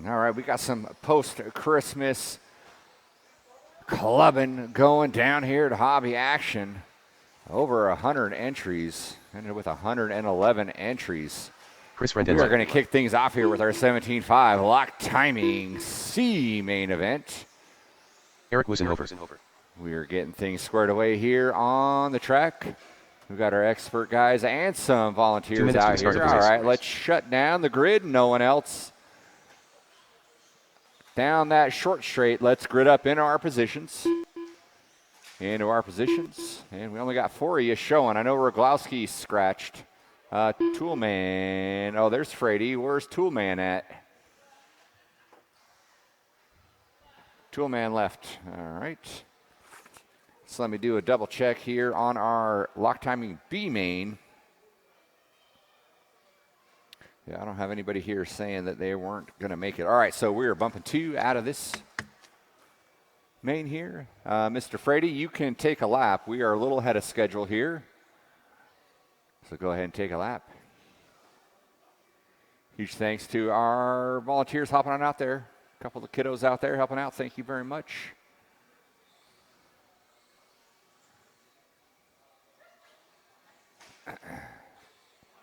All right, we got some post-Christmas clubbing going down here at Hobby Action. Over 100 entries, ended with 111 entries. Chris We are going to kick things off here with our 17.5 lock timing C main event. Eric Wusenhofer. We are getting things squared away here on the track. We've got our expert guys and some volunteers out here. All right, let's shut down the grid. No one else down that short straight. Let's grid up into our positions. And we only got 4 of you showing. I know Roglowski scratched. Toolman. Oh, there's Frady. Where's Toolman at? Toolman left. All right. So let me do a double check here on our lock timing B main. Yeah, I don't have anybody here saying that they weren't going to make it. All right, so we're bumping 2 out of this main here. Mr. Frady, you can take a lap. We are a little ahead of schedule here. So go ahead and take a lap. Huge thanks to our volunteers hopping on out there. A couple of kiddos out there helping out. Thank you very much.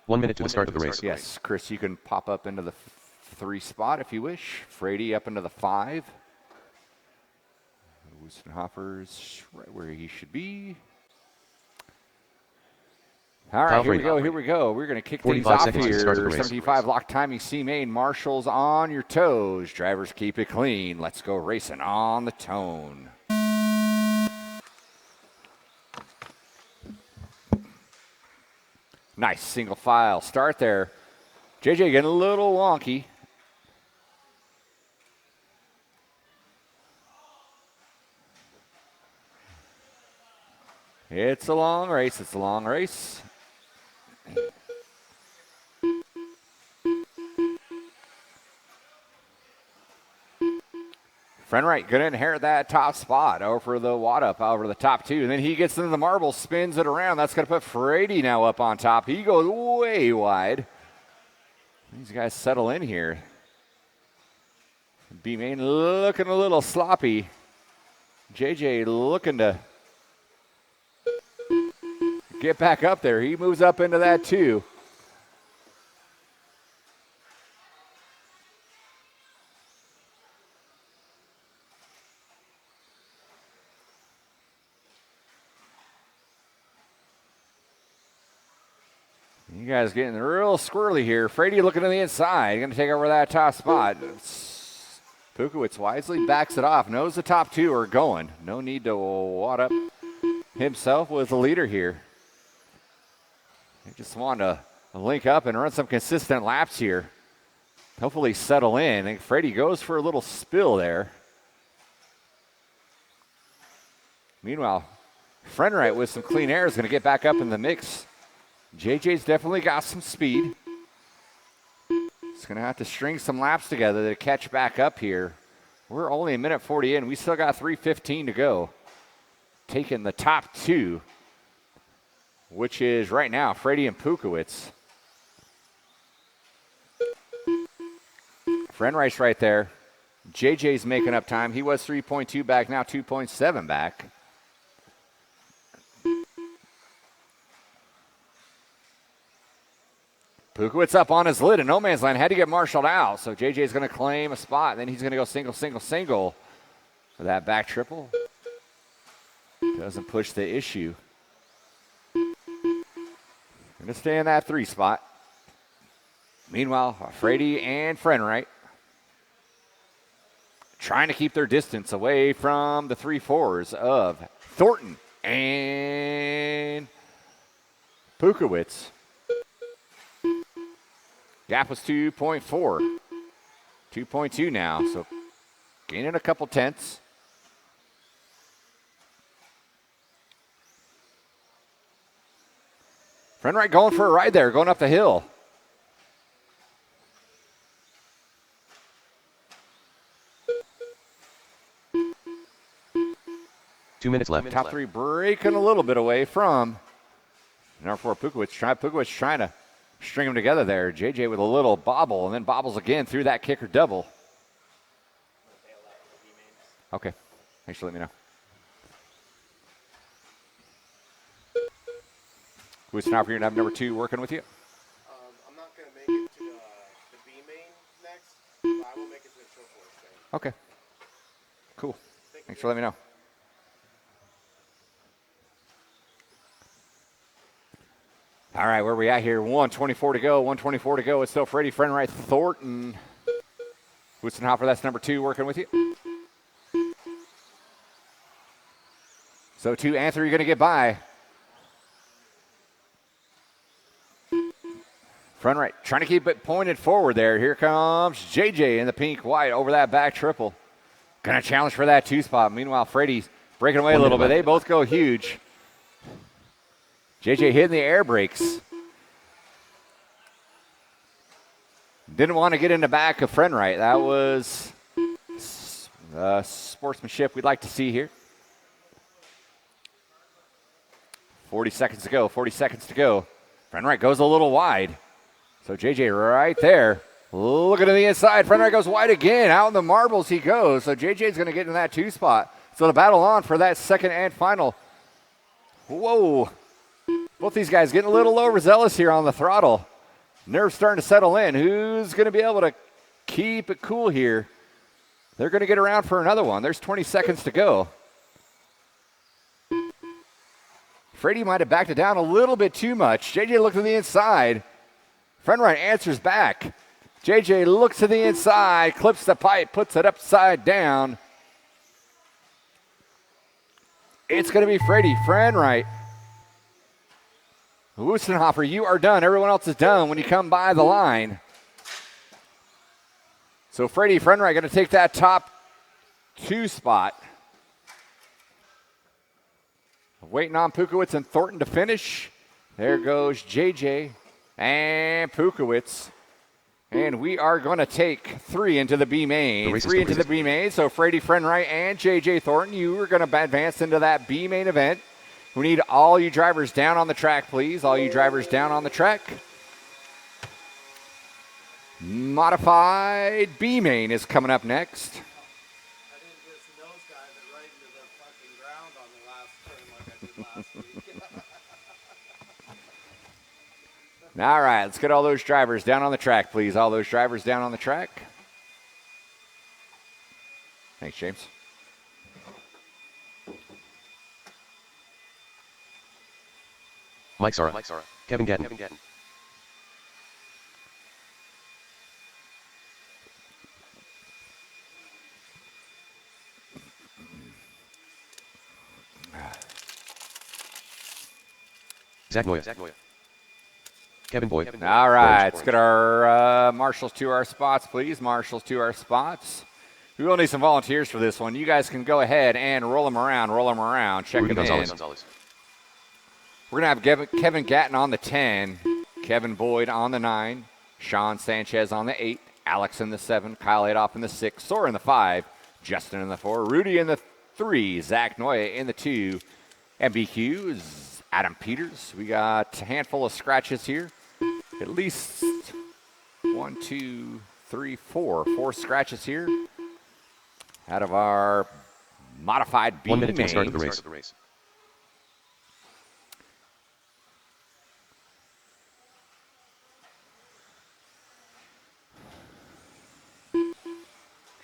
One minute to the start of the race. Yes, Chris, you can pop up into the 3 spot if you wish. Frady up into the 5. Wustenhofer's right where he should be. All right, here we go. We're going to kick things off here. 75 lock timing C main. Marshals on your toes. Drivers keep it clean. Let's go racing on the tone. Nice single file start there. JJ getting a little wonky. It's a long race. Frenwright going to inherit that top spot over the wad up over the top 2. And then he gets into the marble, spins it around. That's going to put Frady now up on top. He goes way wide. These guys settle in here. B-Main looking a little sloppy. JJ looking to get back up there. He moves up into that too. You guys getting real squirrely here. Frady looking to the inside. Going to take over that top spot. Pukowitz wisely backs it off. Knows the top 2 are going. No need to wad up himself with the leader here. They just want to link up and run some consistent laps here. Hopefully settle in. I think Frady goes for a little spill there. Meanwhile, Frenwright with some clean air is going to get back up in the mix. JJ's definitely got some speed. He's going to have to string some laps together to catch back up here. We're only a minute 40 in. We still got 3:15 to go. Taking the top 2, which is right now Frady and Pukowitz. Frenwright's right there. JJ's making up time. He was 3.2 back, now 2.7 back. Pukowitz up on his lid in no man's land. Had to get marshaled out. So JJ's going to claim a spot. Then he's going to go single for that back triple. Doesn't push the issue. Going to stay in that 3 spot. Meanwhile, Frady and Frenwright trying to keep their distance away from the 3-4s of Thornton and Pukowitz. Gap was 2.4. 2.2 now, so gaining a couple tenths. Frenwright going for a ride there, going up the hill. Two minutes left. Top 3 breaking a little bit away from number 4 Pukowitz. Pukowitz trying to string them together there. JJ with a little bobble, and then bobbles again through that kicker double. Okay. Thanks for letting me know. Who's now for your number 2 working with you? I'm not going to make it to the B main next, but I will make it to the show force thing. Okay. Cool. Thanks for letting me know. All right, where are we at here? 1:24 to go. 1:24 to go. It's still Freddie Friendright Thornton. Woostenhopper, that's number 2 working with you. So 2 and 3 are going to get by. Friendright trying to keep it pointed forward there. Here comes JJ in the pink white over that back triple. Going to challenge for that 2 spot. Meanwhile, Freddie's breaking away a little bit. They both go huge. JJ hitting the air brakes. Didn't want to get in the back of Friendright. That was sportsmanship we'd like to see here. 40 seconds to go. 40 seconds to go. Friendright goes a little wide. So JJ right there. Looking to the inside. Friendright goes wide again. Out in the marbles he goes. So JJ's going to get in that 2 spot. So the battle on for that second and final. Whoa. Both these guys getting a little overzealous here on the throttle. Nerves starting to settle in. Who's going to be able to keep it cool here? They're going to get around for another one. There's 20 seconds to go. Freddie might have backed it down a little bit too much. JJ looked to the inside. Friendright answers back. JJ looks to the inside, clips the pipe, puts it upside down. It's going to be Freddie Friendright. Woostenhopper, you are done. Everyone else is done when you come by the line. So Freddie Friendright going to take that top 2 spot. Waiting on Pukowitz and Thornton to finish. There goes JJ and Pukowitz. And we are going to take 3 into the B main. 3 into the B main. So Freddie Friendright and JJ Thornton, you are going to advance into that B main event. We need all you drivers down on the track, please. All you drivers down on the track. Modified B main is coming up next. I didn't just nosedive it right into the fucking ground on the last turn like I did last week. All right, let's get all those drivers down on the track, please. All those drivers down on the track. Thanks, James. Mike Sara. Kevin Gatton. Zach Noya. Kevin Boyd. All right, let's get our marshals to our spots, please. Marshals to our spots. We will need some volunteers for this one. You guys can go ahead and roll them around, check Rudy them in. Gonzalez. We're going to have Kevin Gatton on the 10, Kevin Boyd on the 9, Sean Sanchez on the 8, Alex in the 7, Kyle Adolph in the 6, Sora in the 5, Justin in the 4, Rudy in the 3, Zach Noya in the 2, MBQ is Adam Peters. We got a handful of scratches here. At least 1, 2, 3, 4. 4 scratches here out of our modified B 1 minute to the main. start of the race.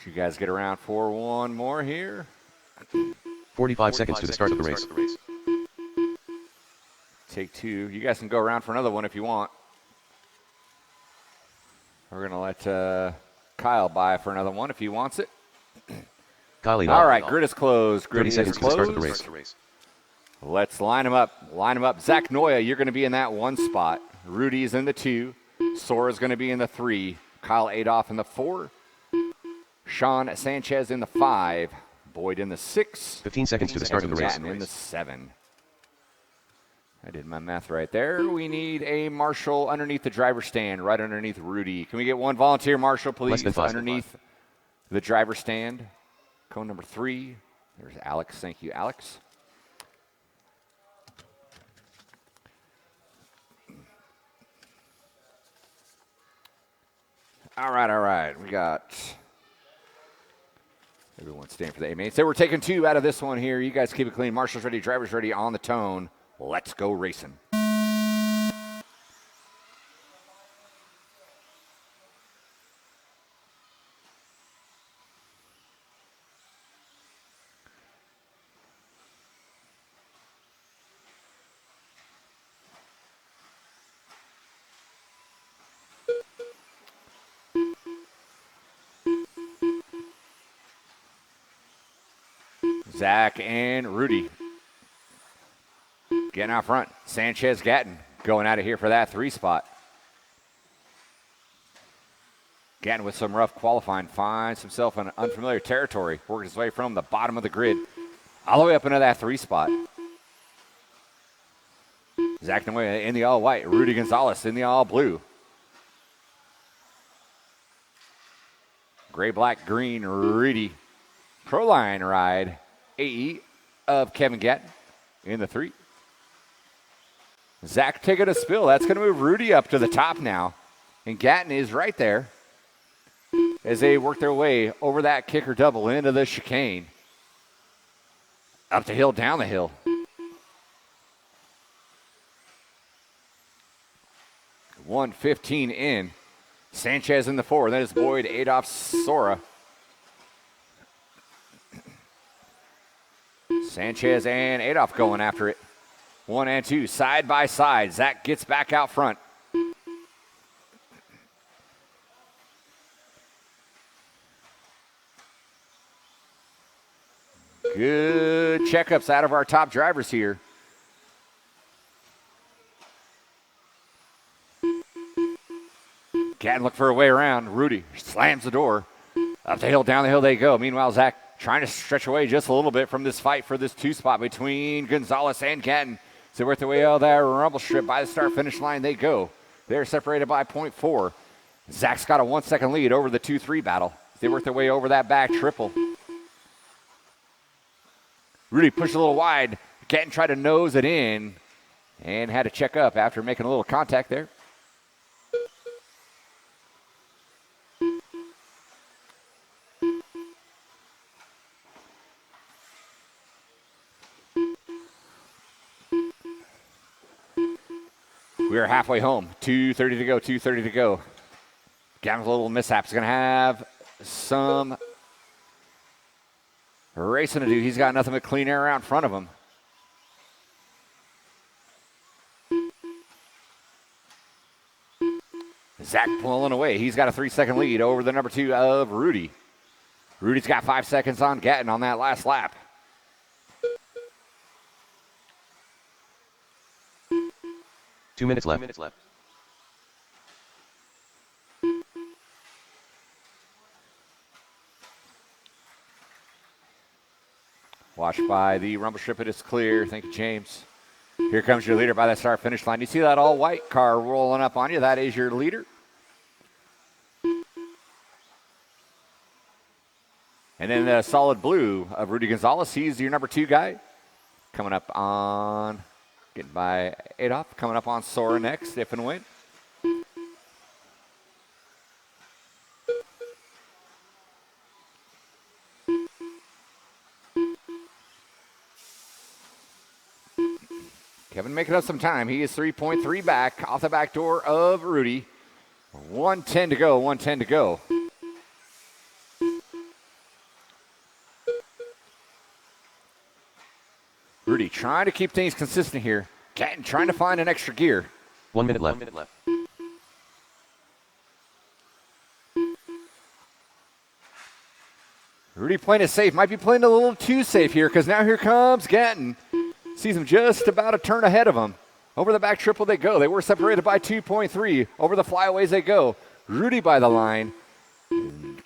You guys get around for one more here. 45 seconds to the start of the race. Take 2. You guys can go around for another one if you want. We're going to let Kyle by for another one if he wants it. Kylie. All right, grid is closed. 30 seconds to the start of the race. Let's line them up. Zach Noya, you're going to be in that 1 spot. Rudy's in the 2. Sora's going to be in the 3. Kyle Adolph in the 4. Sean Sanchez in the 5. Boyd in the 6. 15 seconds to the start of the race. Gatton in the 7. I did my math right there. We need a marshal underneath the driver's stand, right underneath Rudy. Can we get one volunteer marshal, please, underneath the driver's stand? Cone number 3. There's Alex. Thank you, Alex. All right. We got Everyone stand for the A main. So we're taking 2 out of this one here. You guys keep it clean. Marshall's ready, drivers ready on the tone. Let's go racing. Zach and Rudy getting out front. Sanchez Gatton going out of here for that 3 spot. Gatton with some rough qualifying, finds himself in unfamiliar territory, working his way from the bottom of the grid all the way up into that 3 spot. Zach Noe in the all white, Rudy Gonzalez in the all blue. Gray, black, green, Rudy. Pro line ride. AE of Kevin Gatton in the 3. Zach taking a spill. That's going to move Rudy up to the top now. And Gatton is right there as they work their way over that kicker double into the chicane. Up the hill, down the hill. .115 in. Sanchez in the 4. That is Boyd, Adolph, Sora. Sanchez and Adolph going after it. 1 and 2, side by side. Zach gets back out front. Good checkups out of our top drivers here. Gatton look for a way around. Rudy slams the door. Up the hill, down the hill they go. Meanwhile, Zach trying to stretch away just a little bit from this fight for this 2 spot between Gonzalez and Gatton. So worth the way out of that rumble strip. By the start-finish line they go. They're separated by .4. Zach's got a 1-second lead over the 2-3 battle. They work their way over that back triple. Rudy pushed a little wide. Gatton tried to nose it in and had to check up after making a little contact there. We are halfway home. 2:30 to go, 2:30 to go. Gatton's a little mishap. He's going to have some racing to do. He's got nothing but clean air out in front of him. Zach pulling away. He's got a 3-second lead over the number 2 of Rudy. Rudy's got 5 seconds on Gatton on that last lap. Two minutes left. Watched by the rumble strip. It is clear. Thank you, James. Here comes your leader by that start-finish line. You see that all-white car rolling up on you? That is your leader. And then the solid blue of Rudy Gonzalez. He's your number 2 guy. Coming up on, getting by Adolph. Coming up on Sora next, if and when. Kevin making up some time. He is 3.3 back off the back door of Rudy. 1:10 to go, 1:10 to go. Rudy trying to keep things consistent here. Gatton trying to find an extra gear. 1 minute left. Rudy playing it safe. Might be playing a little too safe here because now here comes Gatton. Sees him just about a turn ahead of him. Over the back triple they go. They were separated by 2.3. Over the flyaways they go. Rudy by the line.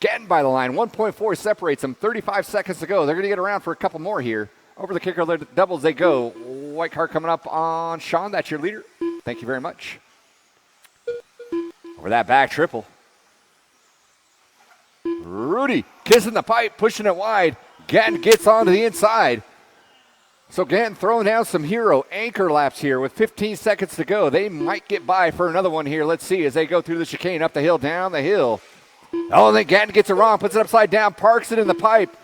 Gatton by the line. 1.4 separates them. 35 seconds to go. They're going to get around for a couple more here. Over the kicker doubles they go. White car coming up on Sean. That's your leader. Thank you very much. Over that back triple. Rudy kissing the pipe, pushing it wide. Gatton gets onto the inside. So Gatton throwing down some hero anchor laps here with 15 seconds to go. They might get by for another one here. Let's see as they go through the chicane, up the hill, down the hill. Oh, and then Gatton gets it wrong, puts it upside down, parks it in the pipe.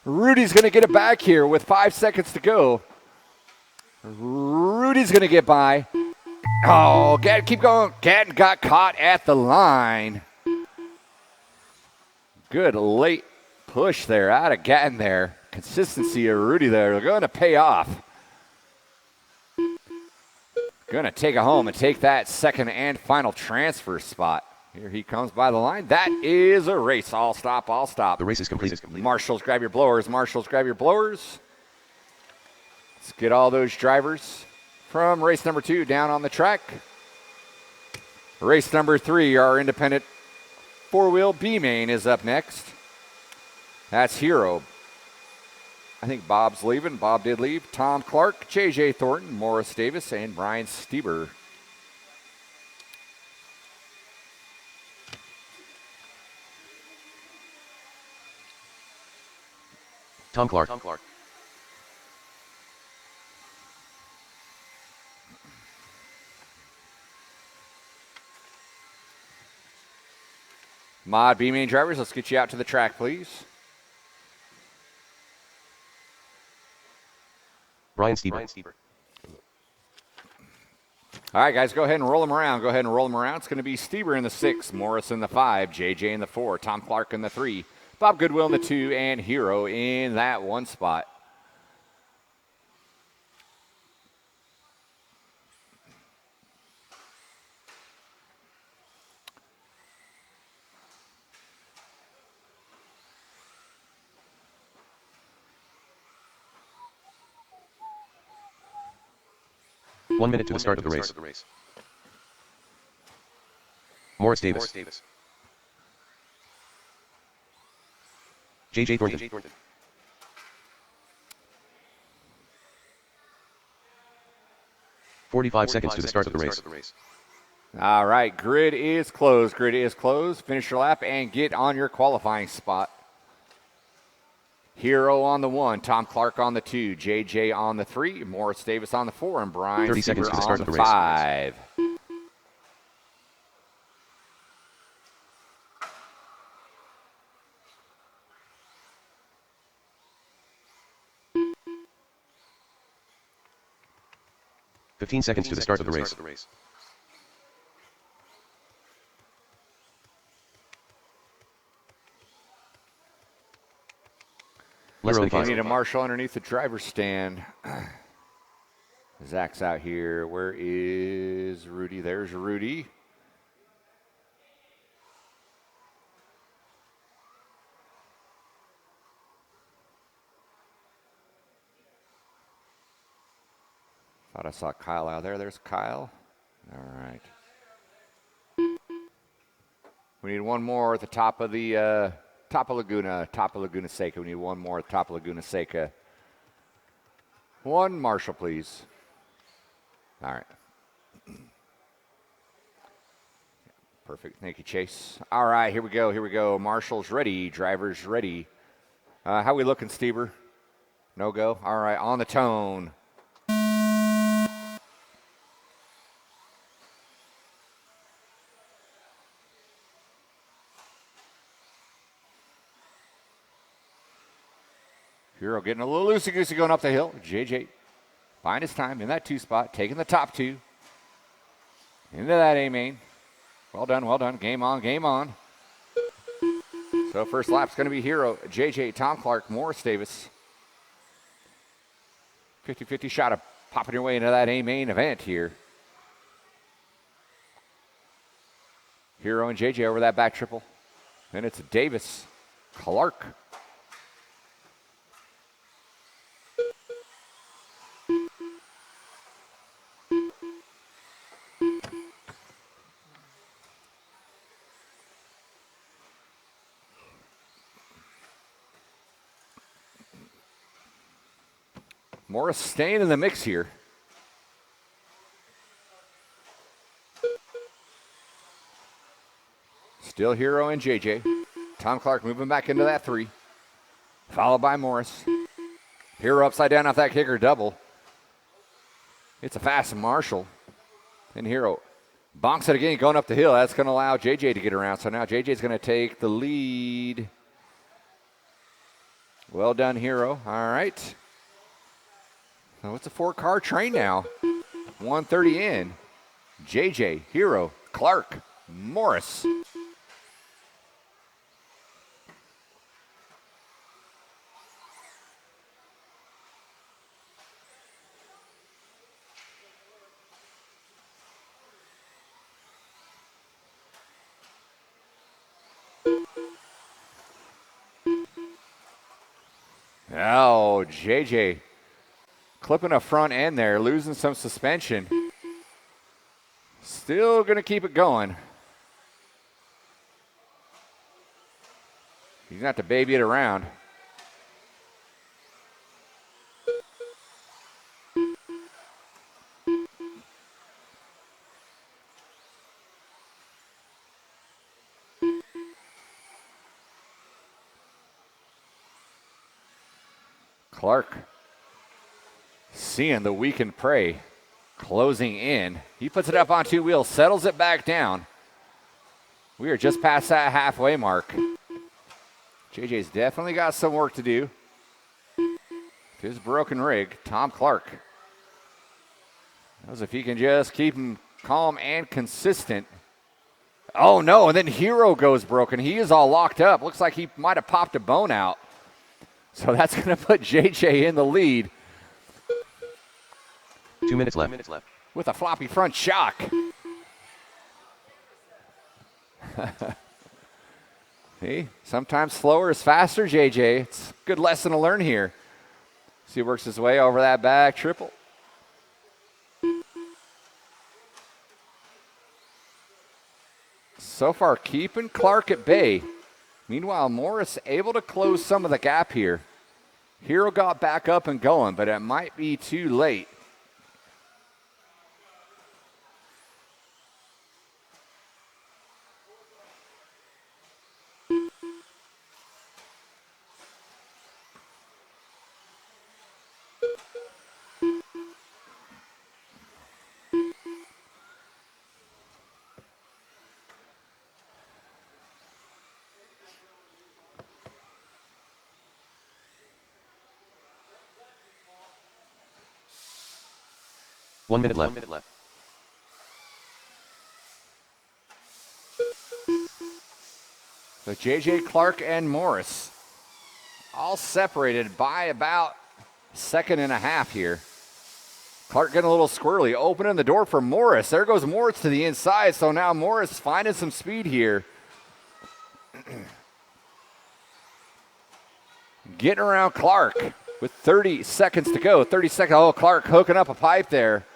Rudy's going to get it back here with 5 seconds to go. Rudy's going to get by. Oh, Gatton, keep going. Gatton got caught at the line. Good late push there out of Gatton there. Consistency of Rudy there. They're going to pay off. Going to take it home and take that second and final transfer spot. Here he comes by the line. That is a race. All stop, all stop. The race is complete. Marshals, grab your blowers. Marshals, grab your blowers. Let's get all those drivers from race number 2 down on the track. Race number 3, our independent four-wheel B-main is up next. That's Hero. I think Bob's leaving. Bob did leave. Tom Clark, J.J. Thornton, Morris Davis, and Brian Stieber. Tom Clark. Mod B-main drivers, let's get you out to the track, please. Brian Stieber. All right, guys, go ahead and roll them around. It's going to be Stieber in the 6, Morris in the 5, JJ in the 4, Tom Clark in the 3, Bob Goodwill in the 2, and Hero in that 1 spot. One minute to the start of the race. Morris Davis. J.J. Thornton. 45 seconds to the start of the race. All right, grid is closed. Finish your lap and get on your qualifying spot. Hero on the 1, Tom Clark on the 2, JJ on the 3, Morris Davis on the 4, and Brian 30 seconds to the start on of the the race. 5. Fifteen seconds to the start of the race. Less than We 5. need a marshal underneath the driver's stand. Zach's out here. Where is Rudy? There's Rudy. Thought I saw Kyle out there. There's Kyle. All right. We need one more at the top of the top of Laguna Seca. We need one more at the top of Laguna Seca. One marshal, please. All right. Perfect. Thank you, Chase. All right, here we go. Marshals ready. Drivers ready. How we looking, Stieber? No go? All right, on the tone. Hero getting a little loosey-goosey going up the hill. JJ buying his time in that 2 spot, taking the top 2. Into that A-main. Well done. Game on. So first lap's going to be Hero, JJ, Tom Clark, Morris Davis. 50-50 shot of popping your way into that A-main event here. Hero and JJ over that back triple. Then it's Davis, Clark. Morris staying in the mix here. Still Hero and JJ. Tom Clark moving back into that 3. Followed by Morris. Hero upside down off that kicker double. It's a fast Marshall. And Hero bonks it again going up the hill. That's going to allow JJ to get around. So now JJ's going to take the lead. Well done, Hero. All right. So it's a 4-car train now. 130 in. JJ, Hero, Clark, Morris. Oh, JJ clipping a front end there, losing some suspension. Still going to keep it going. He's going to have to baby it around. Clark seeing the weakened prey closing in. He puts it up on 2 wheels, settles it back down. We are just past that halfway mark. JJ's definitely got some work to do. His broken rig, Tom Clark. As if he can just keep him calm and consistent. Oh no, and then Hero goes broken. He is all locked up. Looks like he might have popped a bone out. So that's going to put JJ in the lead. 2 minutes left. With a floppy front shock. See, sometimes slower is faster, JJ. It's a good lesson to learn here. See, he works his way over that back triple. So far, keeping Clark at bay. Meanwhile, Morris able to close some of the gap here. Hero got back up and going, but it might be too late. One minute left. So JJ, Clark, and Morris all separated by about a second and a half here. Clark getting a little squirrely, opening the door for Morris. There goes Morris to the inside, so now Morris finding some speed here. Getting around Clark with 30 seconds to go. 30 seconds. Oh, Clark hooking up a pipe there.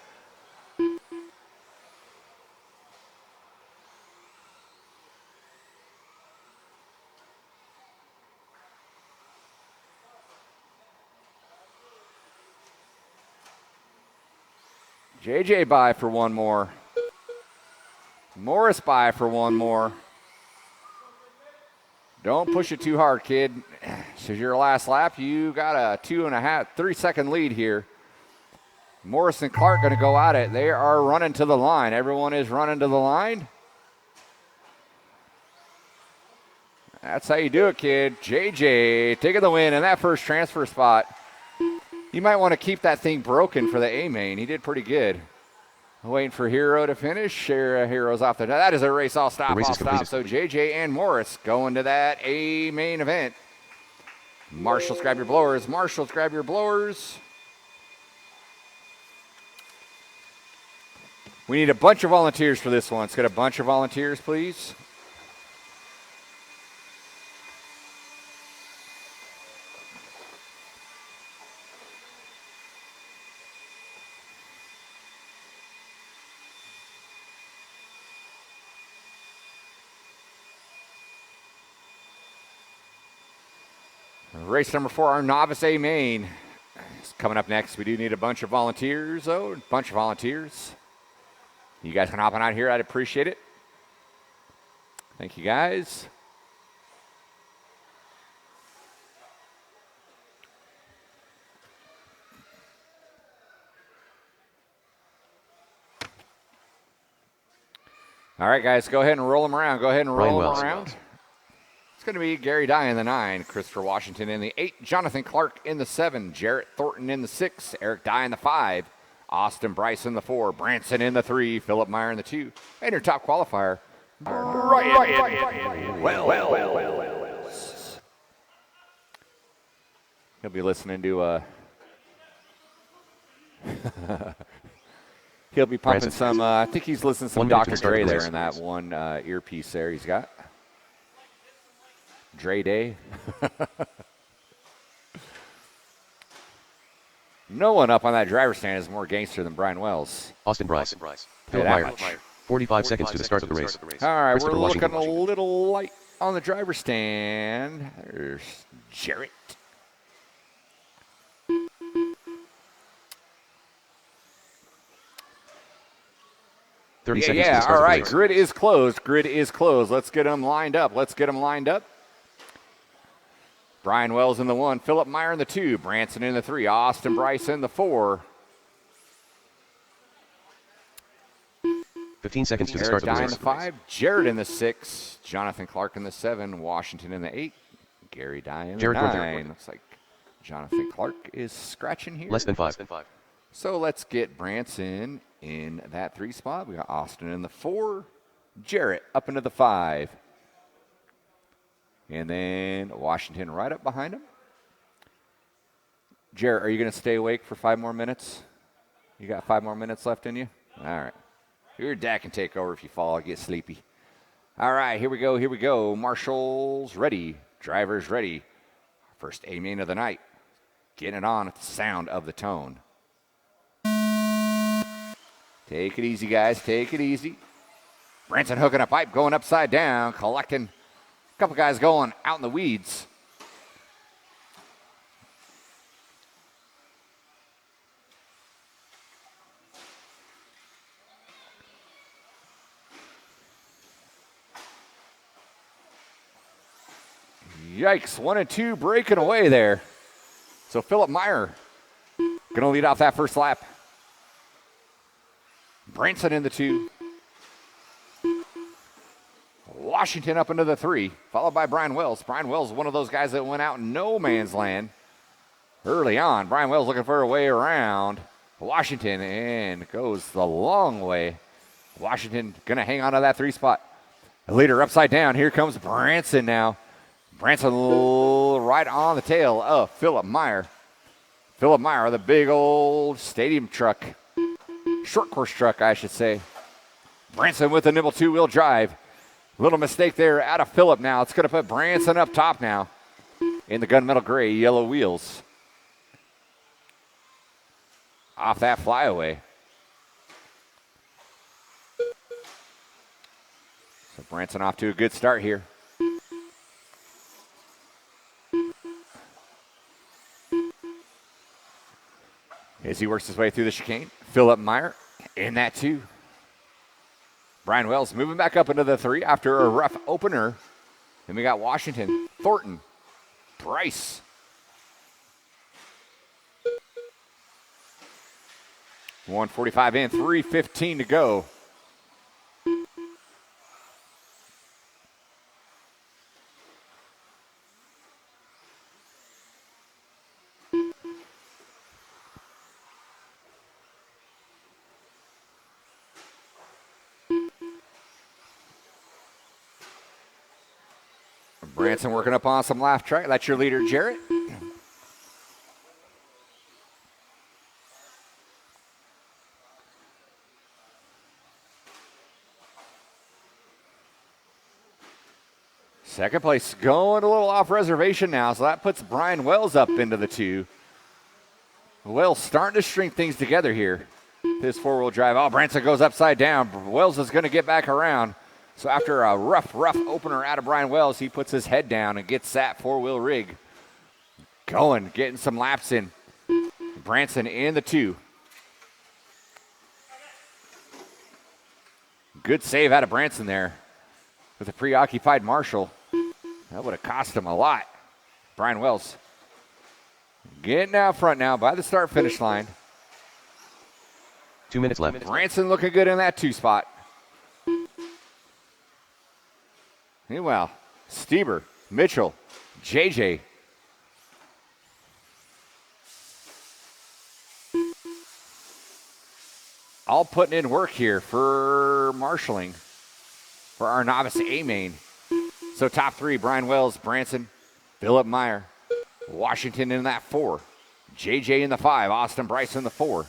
JJ by for one more. Morris by for one more. Don't push it too hard, kid. This is your last lap. You got a 3-second lead here. Morris and Clark going to go at it. They are running to the line. Everyone is running to the line. That's how you do it, kid. JJ taking the win in that first transfer spot. You might want to keep that thing broken for the A main. He did pretty good. Waiting for Hero to finish. Hero's off there. That is a race. I'll stop. So JJ and Morris going to that A main event. Marshals, grab your blowers. Marshals, grab your blowers. We need a bunch of volunteers for this one. Let's get a bunch of volunteers, please. Race number 4, our novice A main. It's coming up next. We do need a bunch of volunteers, though. A bunch of volunteers. You guys can hop on out here. I'd appreciate it. Thank you, guys. All right, guys, go ahead and roll them around. Go ahead and roll them around. Let's going to be Gary Dye in the 9, Christopher Washington in the 8, Jonathan Clark in the 7, Jarrett Thornton in the 6, Eric Dye in the 5, Austin Bryce in the 4, Branson in the 3, Philip Meyer in the 2, and your top qualifier, Brian Wells. He'll be listening to he'll be pumping some. I think he's listening to some Dr. Dre there in that one earpiece there he's got. Dre Day. No one up on that driver's stand is more gangster than Brian Wells. Austin Bryce. Phil Meyer. 45 seconds to the start of the race. All right, we're looking a little light on the driver's stand. There's Jarrett. Yeah, all right, grid is closed. Let's get them lined up. Brian Wells in the 1, Philip Meyer in the 2, Branson in the 3, Austin Bryce in the 4. 15 seconds to the start of the race. in the 5, Jared in the 6, Jonathan Clark in the 7, Washington in the 8, Gary Dye in the 9. Looks like Jonathan Clark is scratching here. Less than 5. So let's get Branson in that 3 spot. We got Austin in the 4, Jarrett up into the 5. And then Washington right up behind him. Jarrett, are you going to stay awake for 5 more minutes? You got 5 more minutes left in you? All right. Your dad can take over if you fall, get sleepy. All right, here we go. Marshall's ready. Driver's ready. First A main of the night. Getting it on at the sound of the tone. Take it easy, guys. Take it easy. Branson hooking a pipe, going upside down, collecting. A couple guys going out in the weeds. Yikes, 1 and 2 breaking away there. So Philip Meyer going to lead off that first lap. Branson in the 2. Washington up into the 3, followed by Brian Wells. Brian Wells, one of those guys that went out in no man's land early on. Brian Wells looking for a way around Washington and goes the long way. Washington going to hang on to that 3 spot. The leader upside down. Here comes Branson now. Branson right on the tail of Philip Meyer. Philip Meyer, the big old stadium truck. Short course truck, I should say. Branson with a nimble 2-wheel drive. Little mistake there out of Philip now. It's going to put Branson up top now in the gunmetal gray, yellow wheels. Off that flyaway. So Branson off to a good start here. As he works his way through the chicane, Philip Meyer in that 2. Brian Wells moving back up into the 3 after a rough opener. Then we got Washington, Thornton, Bryce. $1:45 in, 3:15 to go. Branson working up on some laugh track. That's your leader, Jarrett. Second place going a little off reservation now, so that puts Brian Wells up into the 2. Wells starting to string things together here. His 4-wheel drive. Oh, Branson goes upside down. Wells is going to get back around. So after a rough opener out of Brian Wells, he puts his head down and gets that 4-wheel rig going, getting some laps in. Branson in the 2. Good save out of Branson there with a preoccupied Marshall. That would have cost him a lot. Brian Wells getting out front now by the start-finish line. 2 minutes left. Branson looking good in that 2 spot. Meanwhile, Stieber Mitchell, JJ. All putting in work here for marshaling for our novice A main. So top three, Brian Wells, Branson, Philip Meyer, Washington in that 4. JJ in the 5, Austin Bryce in the 4.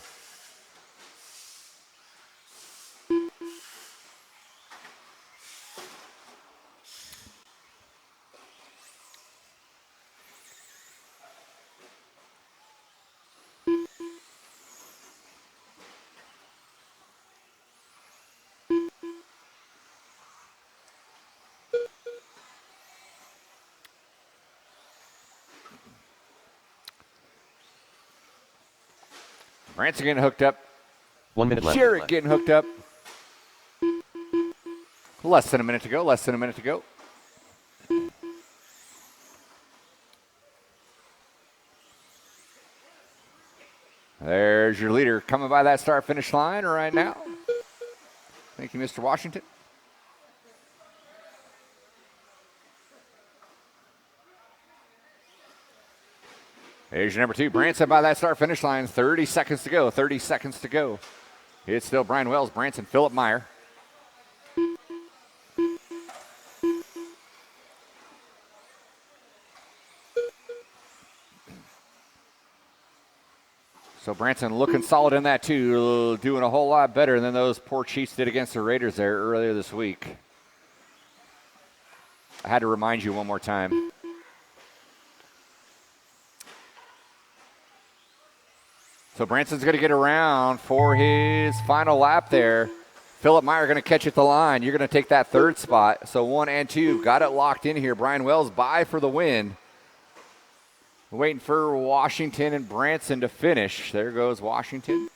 Branson getting hooked up. 1 minute left. Jarrett getting hooked up. Less than a minute to go. Less than a minute to go. There's your leader coming by that start-finish line right now. Thank you, Mr. Washington. Here's your number 2, Branson by that start-finish line. 30 seconds to go. 30 seconds to go. It's still Brian Wells, Branson, Philip Meyer. So Branson looking solid in that too, doing a whole lot better than those poor Chiefs did against the Raiders there earlier this week. I had to remind you one more time. So Branson's going to get around for his final lap there. Philip Meyer going to catch at the line. You're going to take that third spot. So 1 and 2 got it locked in here. Brian Wells by for the win. Waiting for Washington and Branson to finish. There goes Washington.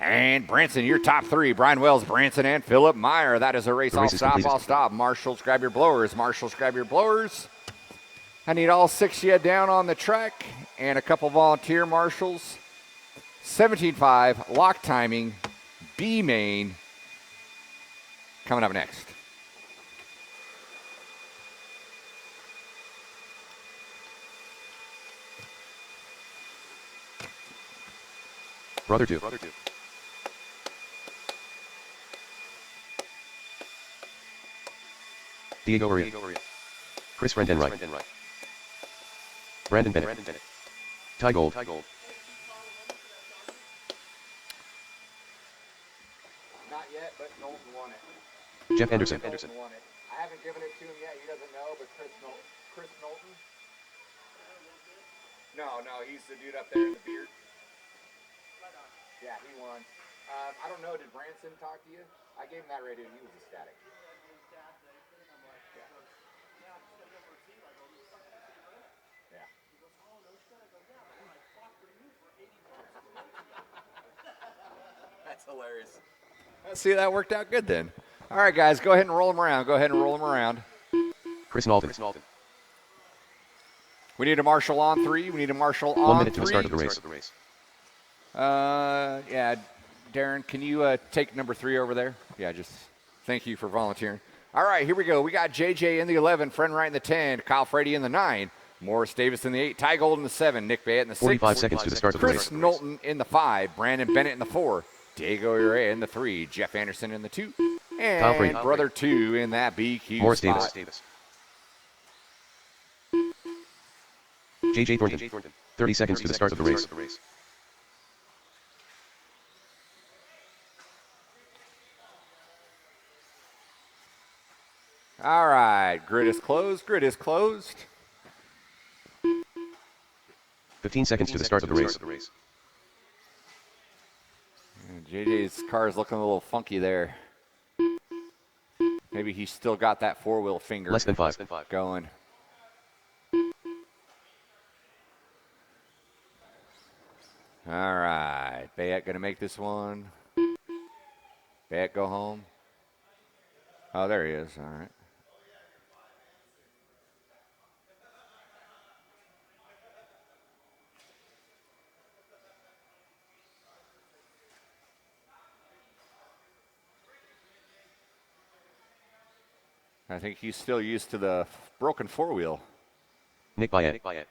And Branson, your top 3. Brian Wells, Branson, and Philip Meyer. That is a race. I'll stop, I'll stop. Marshals, grab your blowers. Marshals, grab your blowers. I need all 6 of you down on the track and a couple volunteer marshals. 17.5, lock timing, B main. Coming up next. Brother 2. Diego Uria. Chris Brendan Wright. Brandon Bennett. Ty Gold. Not yet, but Knowlton won it. Jeff Anderson. Knowlton won it. I haven't given it to him yet. He doesn't know, but Chris Knowlton. No, he's the dude up there in the beard. Yeah, he won. I don't know. Did Branson talk to you? I gave him that radio. He was ecstatic. Yeah. That's hilarious. See, that worked out good then. All right, guys, go ahead and roll them around. Chris Nalton. We need a marshal on 3. We need a marshal on 1 minute 3. to the start of the race. Yeah, Darren, can you take number 3 over there? Yeah, just thank you for volunteering. All right, here we go. We got JJ in the 11, Friend Wright in the 10, Kyle Frady in the 9, Morris Davis in the 8, Ty Gold in the 7, Nick Bayett in the 6. 45 seconds to the start of the race. Chris Knowlton in the 5, Brandon Bennett in the 4, Diego Uria in the 3, Jeff Anderson in the 2, and brother 2 in that BQ Morris spot. Davis. JJ Thornton. 30 seconds to the start of the race. All right, grid is closed. 15 seconds to the start of the race. And JJ's car is looking a little funky there. Maybe he's still got that 4-wheel finger. Less than 5. Going. All right, Bayett going to make this one. Bayett go home. Oh, there he is. All right. I think he's still used to the broken four-wheel. Nick Bayet.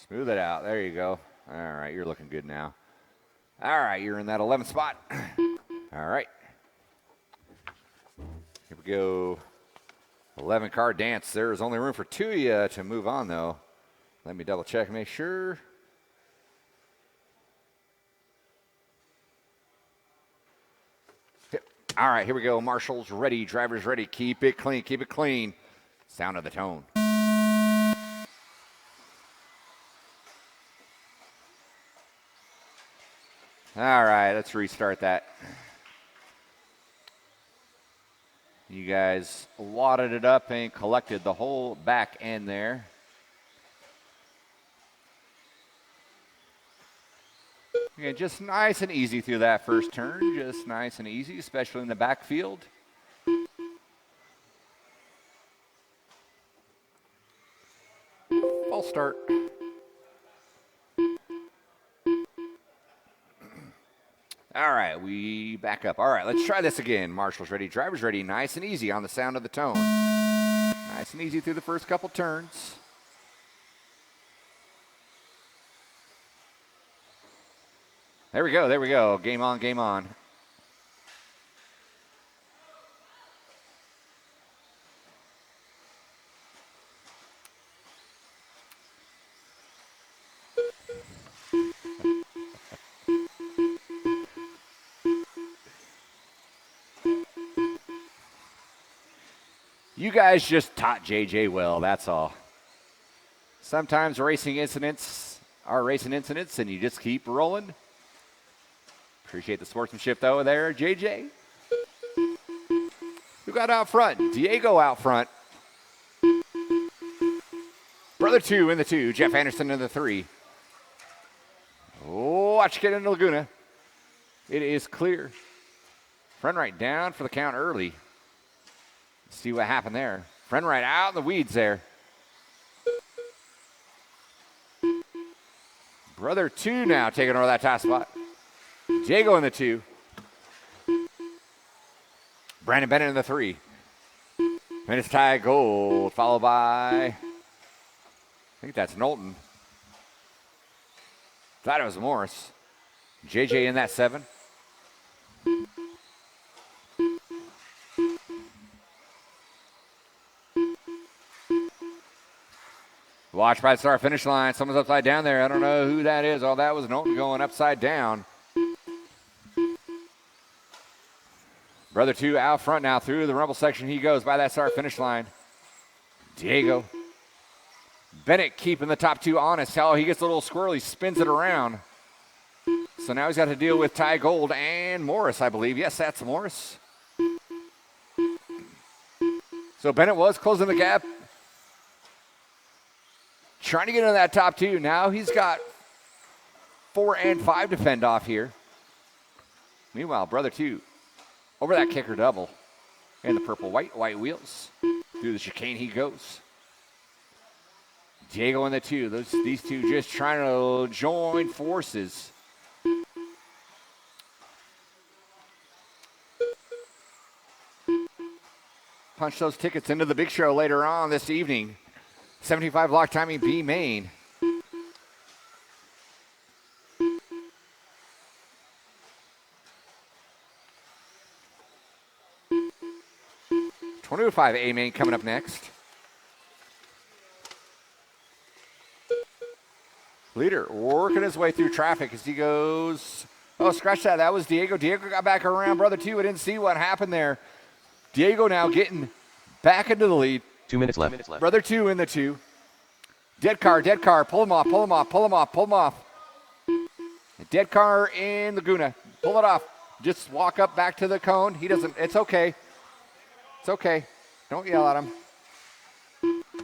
Smooth it out. There you go. All right, you're looking good now. All right, you're in that 11th spot. All right. Here we go. 11-car dance. There is only room for 2 of you to move on, though. Let me double check and make sure. Yep. All right, here we go. Marshall's ready. Driver's ready. Keep it clean. Keep it clean. Sound of the tone. All right, let's restart that. You guys wadded it up and collected the whole back end there. Again, just nice and easy through that first turn. Just nice and easy, especially in the backfield. Full start. All right, we back up. All right, let's try this again. Marshall's ready, driver's ready. Nice and easy on the sound of the tone. Nice and easy through the first couple turns. There we go, there we go. Game on, game on. You guys just taught JJ well, that's all. Sometimes racing incidents are racing incidents, and you just keep rolling. Appreciate the sportsmanship, though, there, JJ. Who got out front? Diego out front. Brother 2 in the 2. Jeff Anderson in the 3. Oh, watch get into Laguna. It is clear. Front right down for the count early. See what happened there. Friend right out in the weeds there. Brother 2 now taking over that top spot. Diego in the 2. Brandon Bennett in the 3. And it's Ty Gold, followed by, I think that's Knowlton. Thought it was Morris. JJ in that 7. Watch by the start finish line. Someone's upside down there. I don't know who that is. Oh, that was Knowlton going upside down. Brother 2 out front now through the rumble section. He goes by that start finish line. Diego. Bennett keeping the top 2 honest. How he gets a little squirrely, spins it around. So now he's got to deal with Ty Gold and Morris, I believe. Yes, that's Morris. So Bennett was closing the gap. Trying to get into that top 2. Now he's got 4 and 5 to fend off here. Meanwhile, Brother 2 over that kicker double. And the purple white wheels. Through the chicane he goes. Diego in the 2. These two just trying to join forces. Punch those tickets into the big show later on this evening. 75 block timing B main. $25 A main coming up next. Leader working his way through traffic as he goes. Oh, scratch that. That was Diego. Diego got back around. Brother 2, I didn't see what happened there. Diego now getting back into the lead. 2 minutes left. Brother 2 in the 2. Dead car. Pull him off. Dead car in Laguna. Pull it off. Just walk up back to the cone. He doesn't. It's okay. Don't yell at him.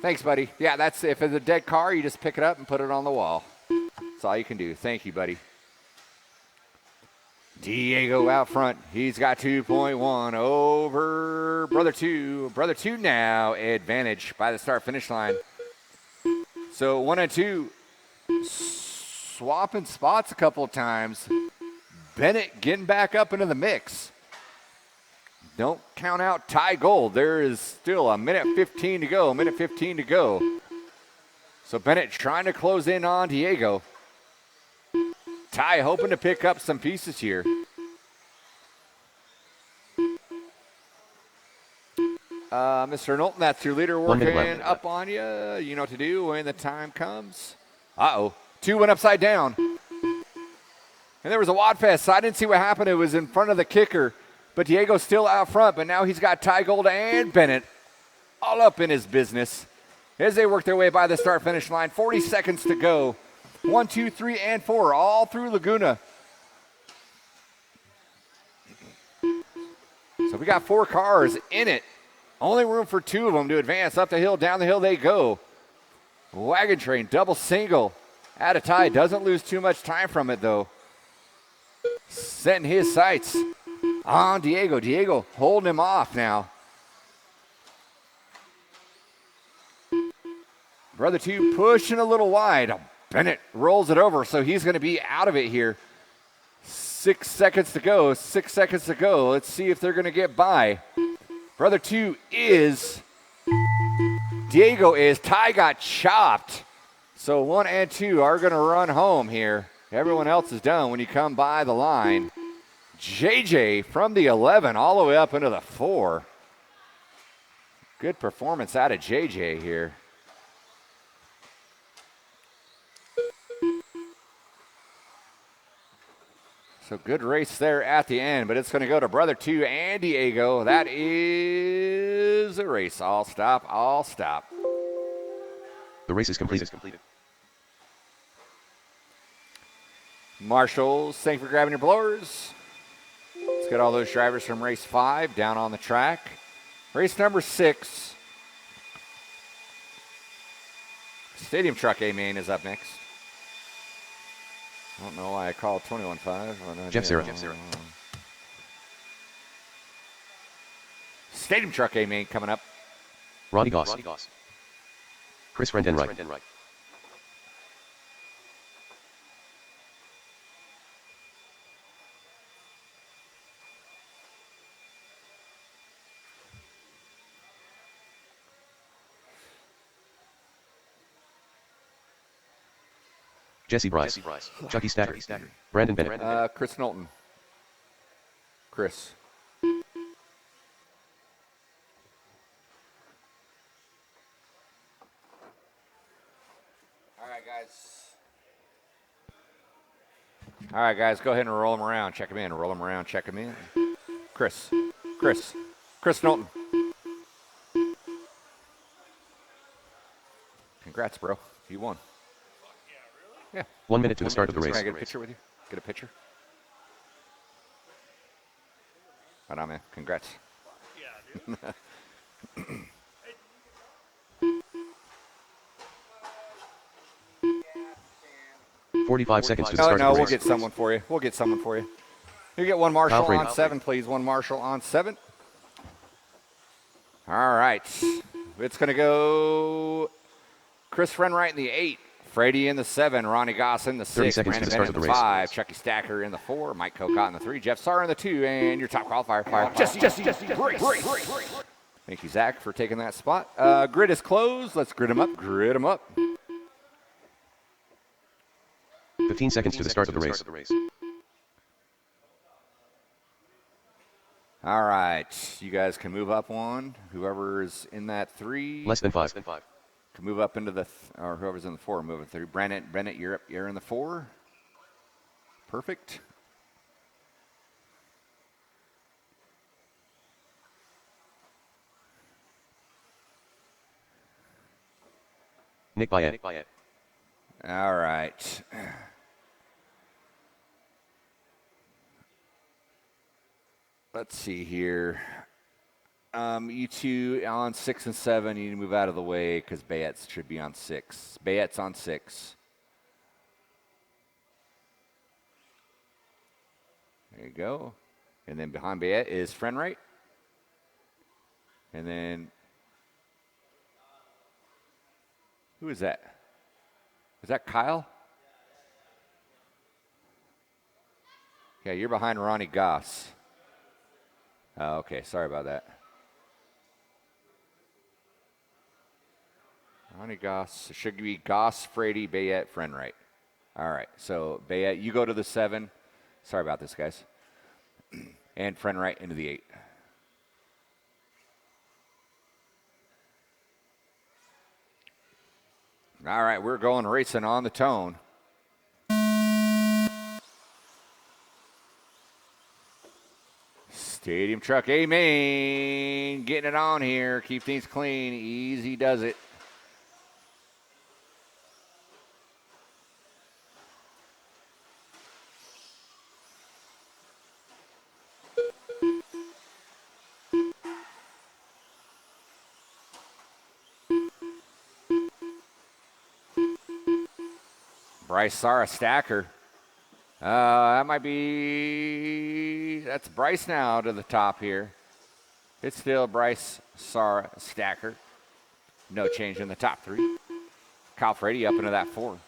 Thanks, buddy. Yeah, that's if it's a dead car, you just pick it up and put it on the wall. That's all you can do. Thank you, buddy. Diego out front. He's got 2.1 over Brother 2. Brother 2 now advantage by the start finish line. So 1 and 2 swapping spots a couple of times. Bennett getting back up into the mix. Don't count out Ty Gold. There is still a minute 15 to go. Minute 15 to go. So Bennett trying to close in on Diego. Ty hoping to pick up some pieces here. Mr. Knowlton, that's your leader 1 minute working left. up on you. You know what to do when the time comes. Uh-oh. 2 went upside down. And there was a wad fest. I didn't see what happened. It was in front of the kicker. But Diego's still out front. But now he's got Ty Gold and Bennett all up in his business as they work their way by the start-finish line. 40 seconds to go. 1, 2, 3, and 4 all through Laguna. So we got 4 cars in it. Only room for 2 of them to advance. Up the hill, down the hill they go. Wagon train, double single. At a tie. Doesn't lose too much time from it, though. Setting his sights on Diego. Diego holding him off now. Brother 2 pushing a little wide. Bennett rolls it over, so he's going to be out of it here. 6 seconds to go. 6 seconds to go. Let's see if they're going to get by. Brother 2 is. Diego is. Ty got chopped. So 1 and 2 are going to run home here. Everyone else is done when you come by the line. JJ from the 11 all the way up into the 4. Good performance out of JJ here. So good race there at the end, but it's going to go to Brother 2 and Diego. That is a race. All stop, all stop. The race is completed. Marshals, thank you for grabbing your blowers. Let's get all those drivers from race 5 down on the track. Race number 6. Stadium Truck A-Main is up next. I don't know why I called 21.5. Jeff Sarah. Stadium Truck A-Main coming up. Ronnie Goss. Chris Rendenreich. 'Jesse Bryce. Chucky Stacker. Brandon Bennett. Chris Knowlton. Chris. All right, guys, go ahead and roll them around. Check them in. Roll them around. Check them in. Chris Knowlton. Congrats, bro. You won. Yeah. 1 minute to the start of the race. Can I get a picture with you? Get a picture? Right on, man. Congrats. Yeah, dude. 45 seconds to the start of the race. We'll get someone for you. You get one Marshall Alfred. on 7, please. One Marshall on 7. All right. It's going to go Chris Renwright in the 8. Freddie in the 7, Ronnie Goss in the 6, Brandon Bennett in the 5, Chucky Stacker in the 4, Mike Kokott in the 3, Jeff Sarr in the 2, and your top qualifier, Jesse Brace. Thank you, Zach, for taking that spot. Grid is closed. Let's grid them up. 15 seconds to the start of the race. All right. You guys can move up one. Whoever is in that 3. Less than 5. Can move up into the, or whoever's in the 4, moving through. Bennett, you're up. You're in the 4. Perfect. Nick Byett. All right. Let's see here. You two on 6 and 7, you need to move out of the way because Bayet's should be on 6. Bayet's on 6. There you go. And then behind Bayet is Frenwright. And then, who is that? Is that Kyle? Yeah, you're behind Ronnie Goss. Oh, okay, sorry about that. Ronnie Goss. It should be Goss, Frady, Bayette, Friendright. All right, so Bayette, you go to the 7. Sorry about this, guys. And Friendright into the 8. All right, we're going racing on the tone. Stadium truck, amen. Getting it on here. Keep things clean. Easy does it. Bryce Sara Stacker. That might be. That's Bryce now to the top here. It's still Bryce Sara Stacker. No change in the top 3. Kyle Frady up into that 4.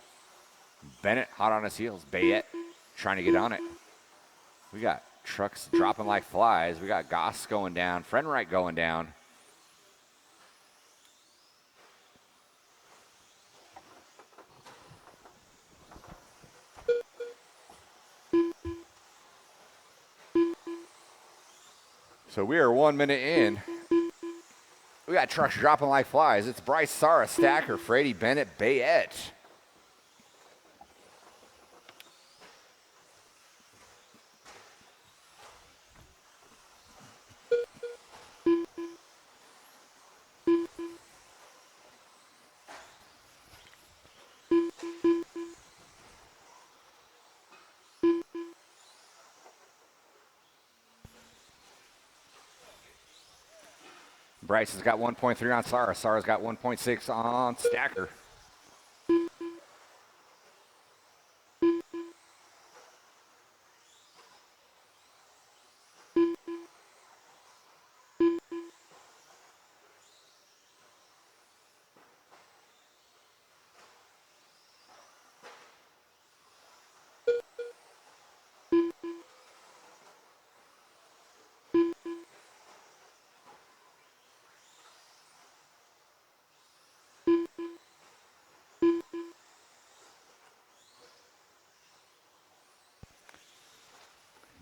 Bennett hot on his heels. Bayette trying to get on it. We got trucks dropping like flies. We got Goss going down. Friendright going down. So we are 1 minute in. We got trucks dropping like flies. It's Bryce Sara Stacker, Frady Bennett, Bayette. Bryce has got 1.3 on Sara. Sara's got 1.6 on Stacker.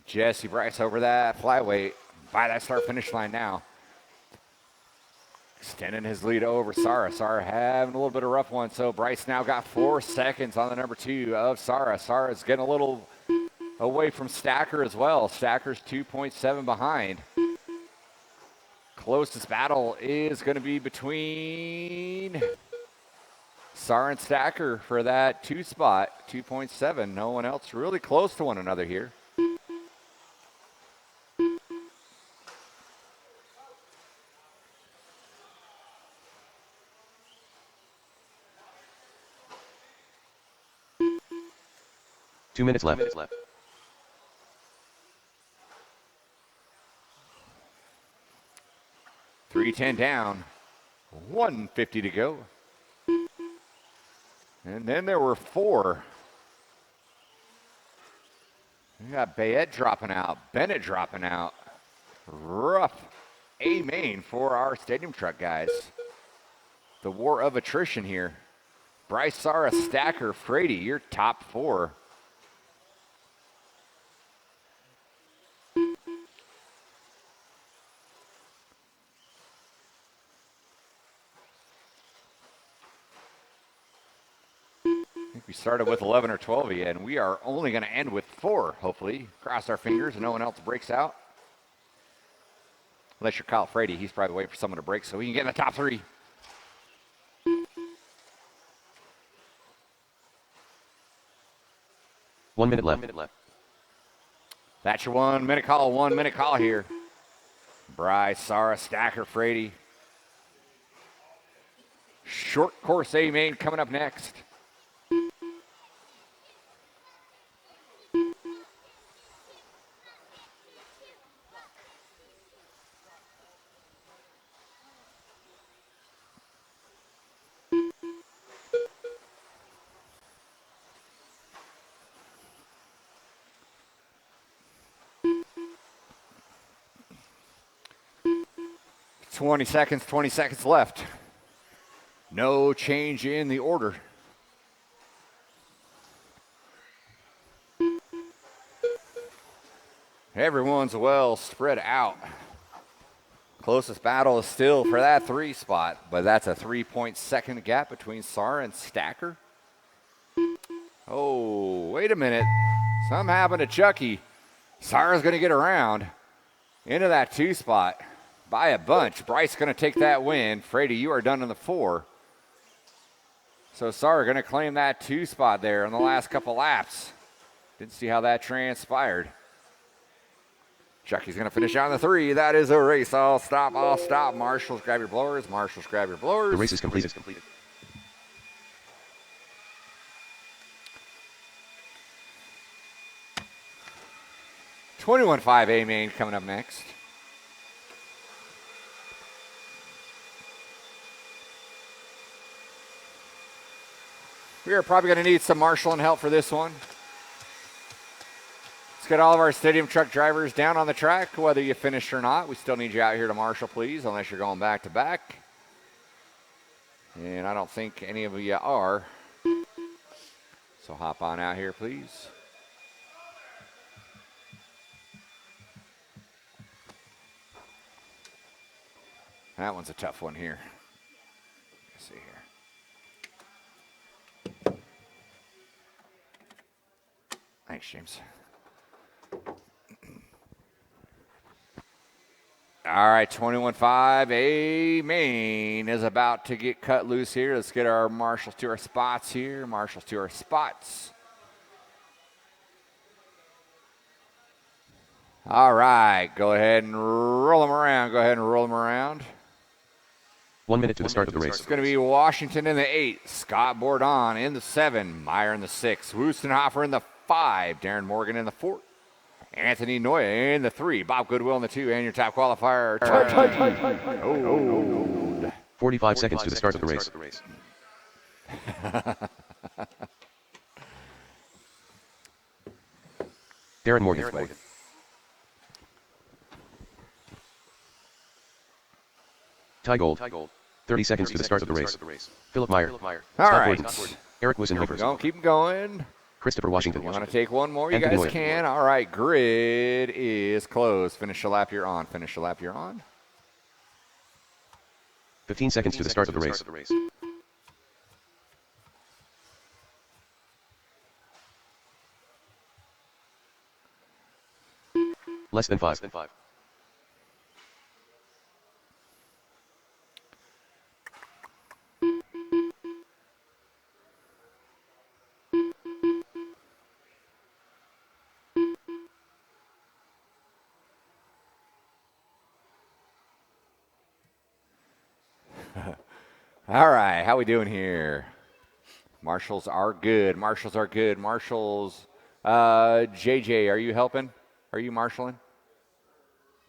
Jesse Bryce over that flyweight by that start finish line now. Extending his lead over Sara. Sara having a little bit of a rough one, so Bryce now got 4 seconds on the number 2 of Sara. Sara's getting a little away from Stacker as well. Stacker's 2.7 behind. Closest battle is going to be between Sara and Stacker for that 2 spot, 2.7. No one else really close to one another here. Two minutes left. 3:10 down, 1:50 to go. And then there were 4. We got Bayette dropping out, Bennett dropping out. Rough A-main for our stadium truck guys. The war of attrition here. Bryce Sara, Stacker, Frady, your top 4. I think we started with 11 or 12 again. We are only going to end with 4, hopefully. Cross our fingers and no one else breaks out. Unless you're Kyle Frady. He's probably waiting for someone to break so he can get in the top 3. One minute left. That's your 1 minute call. 1 minute call here. Bryce, Sara, Stacker, Frady. Short course A-main coming up next. 20 seconds left. No change in the order. Everyone's well spread out. Closest battle is still for that 3 spot, but that's a 3.2 gap between Sar and Stacker. Oh, wait a minute. Something happened to Chucky. Sar's going to get around into that 2 spot by a bunch. Bryce going to take that win. Frady, you are done in the 4. So Sar going to claim that 2 spot there in the last couple laps. Didn't see how that transpired. Chucky's going to finish on the 3. That is a race. I'll stop. Marshals, grab your blowers. Marshals, grab your blowers. The race is completed. 21.5 A main coming up next. We are probably going to need some marshalling help for this one. Let's get all of our stadium truck drivers down on the track, whether you finish or not. We still need you out here to marshal, please, unless you're going back to back. And I don't think any of you are. So hop on out here, please. That one's a tough one here. Let's see here. Thanks, James. All right, 21.5 A main is about to get cut loose here. Let's get our marshals to our spots here. Marshals to our spots. All right, go ahead and roll them around. 1 minute to the start of the race. It's going to be Washington in the 8, Scott Bourdon in the 7, Meyer in the 6, Wustenhofer in the 5, Darren Morgan in the 4, Anthony Noya in the 3, Bob Goodwill in the 2, and your top qualifier. 45 seconds to the start of the race. Darren Morgan. Ty Gold. 30 seconds to the start of the race. Philip Meyer. All Scott right. Gordon. Eric Wisenhofer. Keep them going. Christopher Washington. You want to take one more? You Anthony guys Noya. can. All right, grid is closed. Finish the lap you're on. 15 seconds to the start of the race. Less than 5. All right, how we doing here? Marshals are good. JJ, are you helping? Are you marshaling?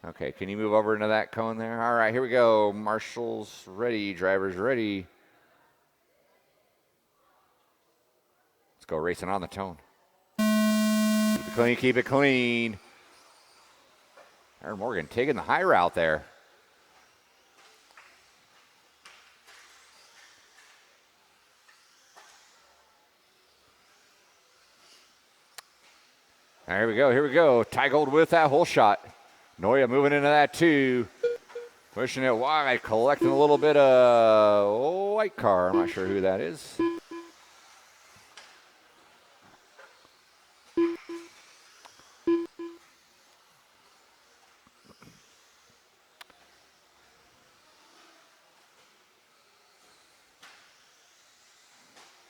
Okay, can you move over into that cone there? All right, here we go. Marshals ready, drivers ready. Let's go racing on the tone. Keep it clean. Aaron Morgan taking the high route there. Here we go. Ty Gold with that whole shot. Noya moving into that 2. Pushing it wide, collecting a little bit of white car. I'm not sure who that is.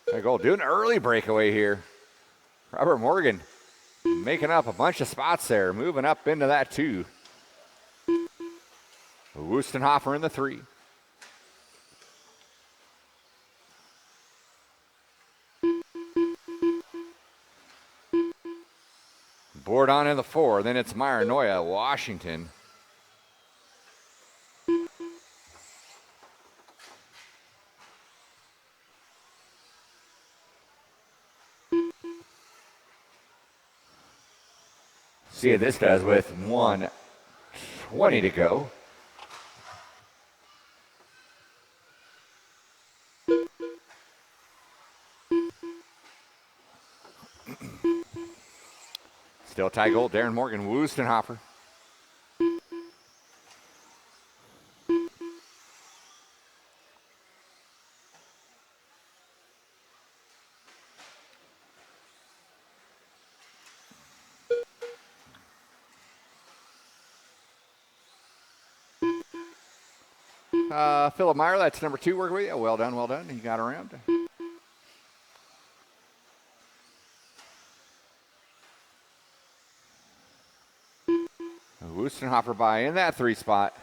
Ty Gold doing an early breakaway here. Robert Morgan making up a bunch of spots there, moving up into that 2. Wustenhofer in the 3. Bourdon in the 4. Then it's Meyer, Noya, Washington. See what this does with 1:20 to go. Still Ty Gold, Darren Morgan, Woostenhofer. Philip Meyer, that's number 2 working with you. Well done, well done. You got around. Woostenhofer by in that 3 spot.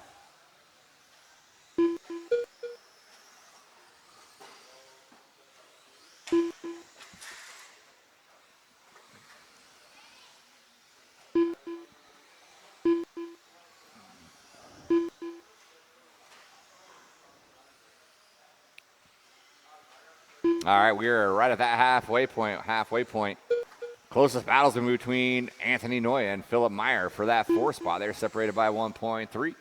All right, we are right at that halfway point. Closest battle's been between Anthony Noya and Philip Meyer for that 4 spot. They're separated by 1.3. I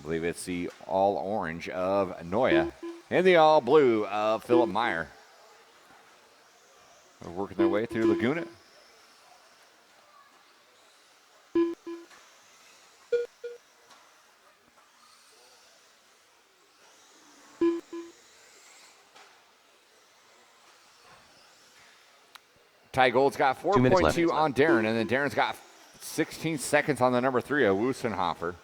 believe it's the all orange of Noya and the all blue of Philip Meyer. They're working their way through Laguna. Ty Gold's got 4.2 on Darren, and then Darren's got 16 seconds on the number 3 of Woostenhofer.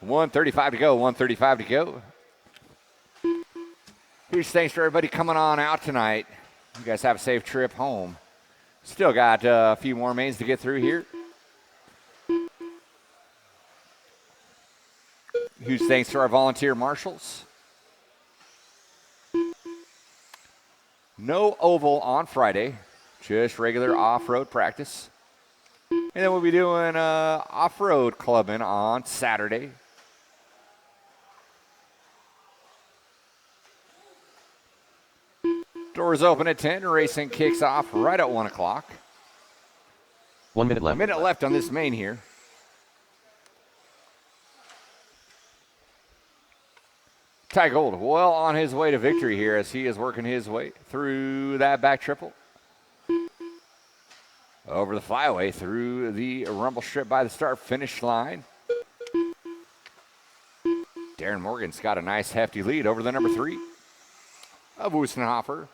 $135 to go, $135 to go. Huge thanks for everybody coming on out tonight. You guys have a safe trip home. Still got a few more mains to get through here. Huge thanks to our volunteer marshals. No oval on Friday, just regular off-road practice. And then we'll be doing off-road clubbing on Saturday. Doors open at 10. Racing kicks off right at 1 o'clock. 1 minute left. A minute left on this main here. Ty Gold well on his way to victory here as he is working his way through that back triple. Over the flyway through the rumble strip by the start finish line. Darren Morgan's got a nice hefty lead over the number 3 of Woostenhofer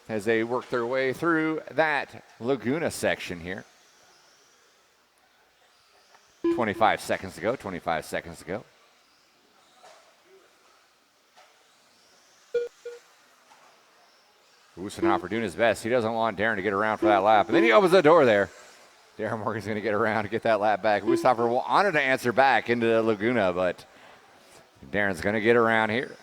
as they work their way through that Laguna section here. 25 seconds to go, 25 seconds to go. Woostenhofer doing his best. He doesn't want Darren to get around for that lap. And then he opens the door there. Darren Morgan's going to get around to get that lap back. Woostenhofer wanted to answer back into the Laguna, but Darren's going to get around here.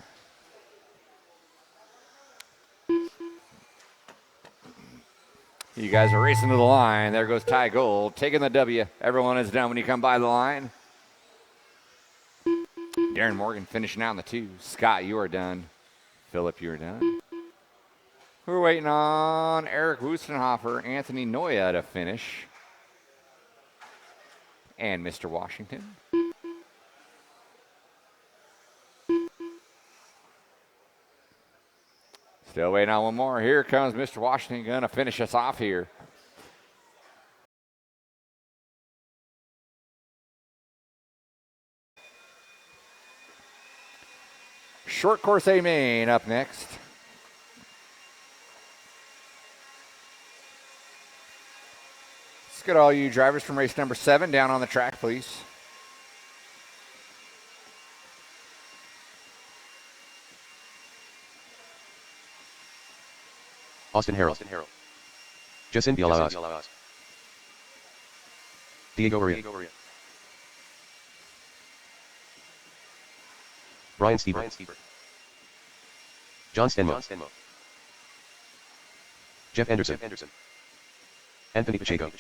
You guys are racing to the line. There goes Ty Gold, taking the W. Everyone is done when you come by the line. Darren Morgan finishing out in the 2. Scott, you are done. Philip, you are done. We're waiting on Eric Woostenhofer, Anthony Noya to finish. And Mr. Washington. Still waiting on one more. Here comes Mr. Washington, going to finish us off here. Short course A main up next. Let's get all you drivers from race number 7 down on the track, please. Austin Harrell. Jacindy Alaaz. Diego Uria. Brian Stieber. John Stenmo. Jeff Anderson. Anthony Pacheco.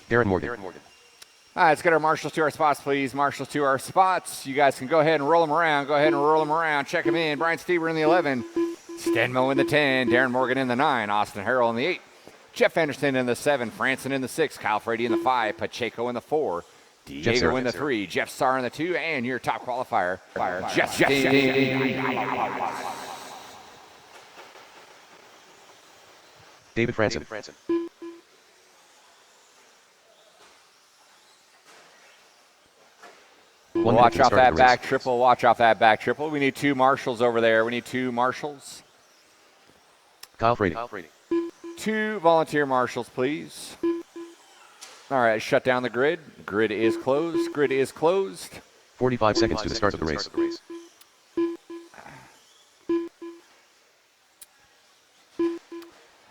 Darren Morgan. All right, let's get our marshals to our spots, please. Marshals to our spots. You guys can go ahead and roll them around. Check them in. Brian Stieber in the 11. Stenmo in the 10, Darren Morgan in the 9, Austin Harrell in the 8, Jeff Anderson in the 7, Franson in the 6, Kyle Frady in the 5, Pacheco in the 4, Diego in the 3, Jeff Sarr in the 2, and your top qualifier, Jeff. David Franson. Watch off that back triple. Watch off that back triple. We need 2 marshals over there. We need 2 marshals. Kyle Frady. 2 volunteer marshals, please. All right, shut down the grid. Grid is closed. Grid is closed. 45 seconds to the start of the race.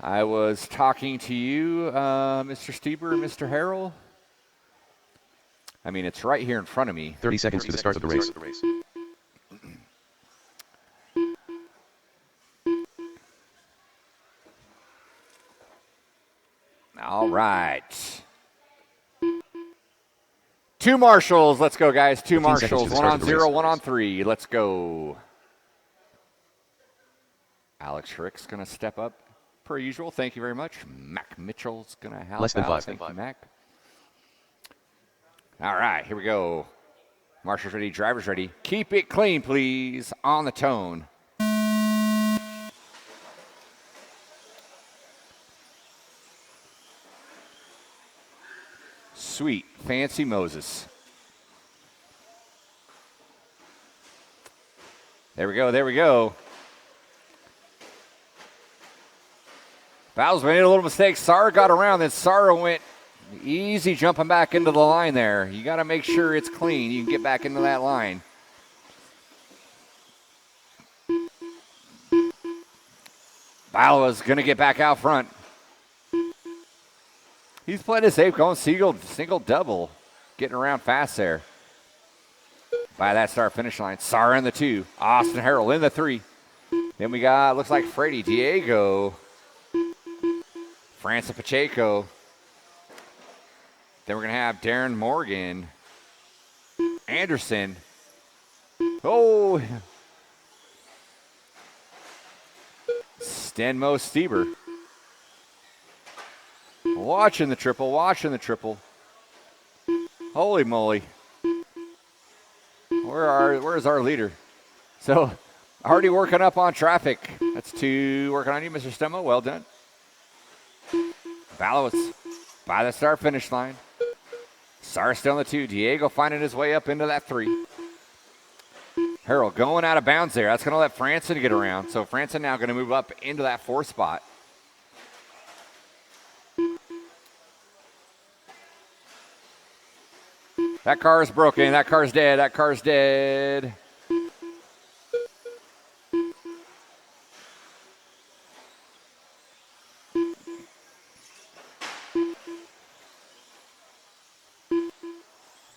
I was talking to you, Mr. Stieber and Mr. Harrell. I mean, it's right here in front of me. 30 seconds to the start of the race. All right. 2 marshals. Let's go, guys. 2 marshals. 1 on 0, 1 on 3. Let's go. Alex Schrick's going to step up per usual. Thank you very much. Mac Mitchell's going to help Less than out. 5. Thank you, Mac. All right, here we go. Marshals ready, drivers ready. Keep it clean, please, on the tone. Sweet, fancy Moses. There we go, there we go. Bowles made a little mistake. Sarr got around, then Sarr went easy jumping back into the line there. You got to make sure it's clean. You can get back into that line. Bowles going to get back out front. He's playing it safe, going single double. Getting around fast there. By that start finish line. Sarr in the 2. Austin Harrell in the 3. Then we got, looks like Frady, Diego, Francis Pacheco. Then we're going to have Darren Morgan, Anderson. Oh, Stenmo Stieber. Watching the triple, watching the triple. Holy moly. Where's our leader? So, already working up on traffic. That's 2 working on you, Mr. Stenmo. Well done. Ballos by the start finish line. Sarr still in the 2. Diego finding his way up into that 3. Harrell going out of bounds there. That's going to let Franson get around. So Franson now going to move up into that 4th spot. That car is broken. That car's dead. That car's dead.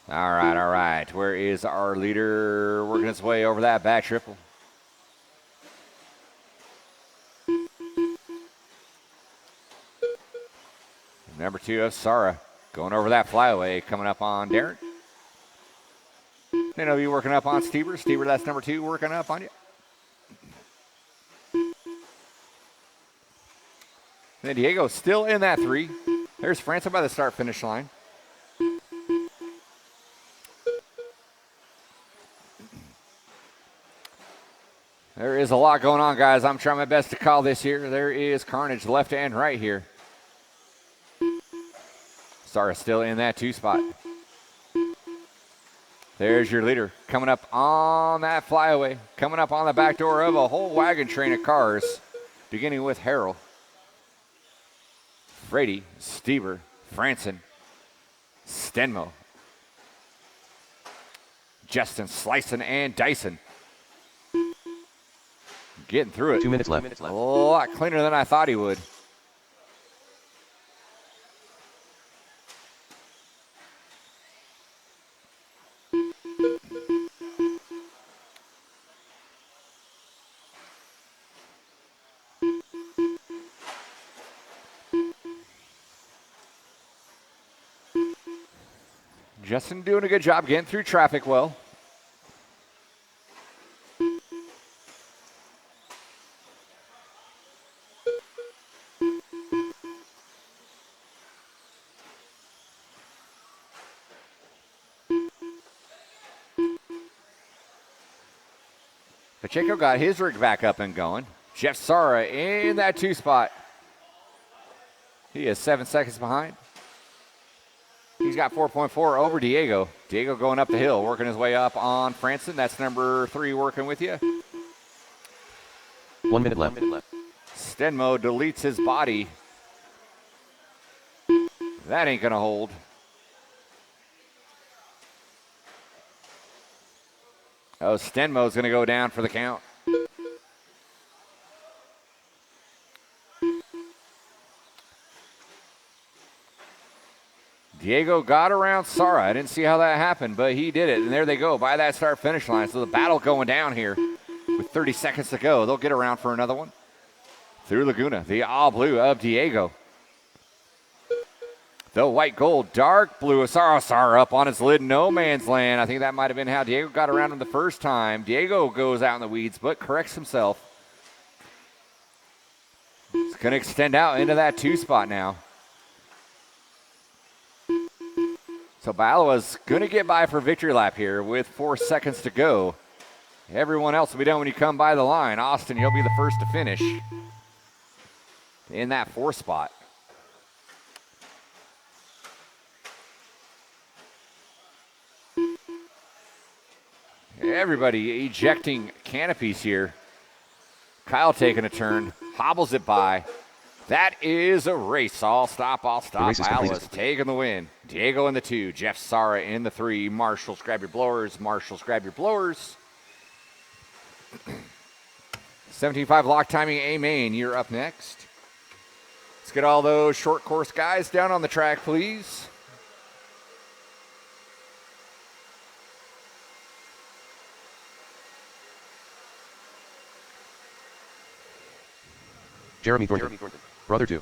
All right. Where is our leader? Working his way over that back triple. Number 2 of Sarah going over that flyaway, coming up on Darren. Then he'll be working up on Stieber. Stieber, that's number 2, working up on you. Then Diego still in that 3. There's Francis by the start finish line. There is a lot going on, guys. I'm trying my best to call this here. There is carnage left and right here. Sarah still in that 2 spot. There's your leader coming up on that flyaway, coming up on the back door of a whole wagon train of cars, beginning with Harrell, Frady, Stieber, Franson, Stenmo, Justin slicing and dicing. Getting through it. 2 minutes left. A lot cleaner than I thought he would. Justin doing a good job getting through traffic well. Pacheco got his rig back up and going. Jeff Sara in that 2 spot. He is 7 seconds behind. He's got 4.4 over Diego. Diego going up the hill, working his way up on Franson. That's number 3 working with you. 1 minute left. Stenmo deletes his body. That ain't going to hold. Oh, Stenmo's going to go down for the count. Diego got around Sara. I didn't see how that happened, but he did it. And there they go by that start-finish line. So the battle going down here with 30 seconds to go. They'll get around for another one. Through Laguna, the all blue of Diego. The white gold, dark blue of Sara up on his lid, no man's land. I think that might have been how Diego got around him the first time. Diego goes out in the weeds, but corrects himself. It's going to extend out into that 2 spot now. So Balawa's going to get by for victory lap here with 4 seconds to go. Everyone else will be done when you come by the line. Austin, you'll be the first to finish in that 4 spot. Everybody ejecting canopies here. Kyle taking a turn, hobbles it by. That is a race. I'll stop. Balawa's taking the win. Diego in the 2, Jeff Sara in the 3. Marshals, grab your blowers. 17.5 lock timing A main. You're up next. Let's get all those short course guys down on the track, please. Jeremy Thornton. Brother 2.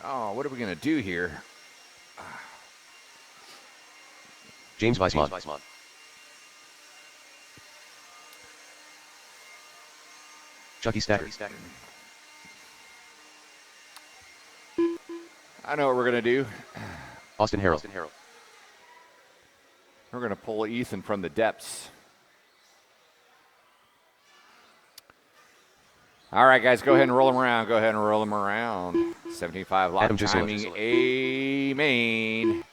Oh, what are we going to do here? James Weissman. Chucky Stacker. I know what we're going to do. Austin Harrell. We're going to pull Ethan from the depths. All right, guys, go ahead and roll him around. 75 lock Adam timing A main.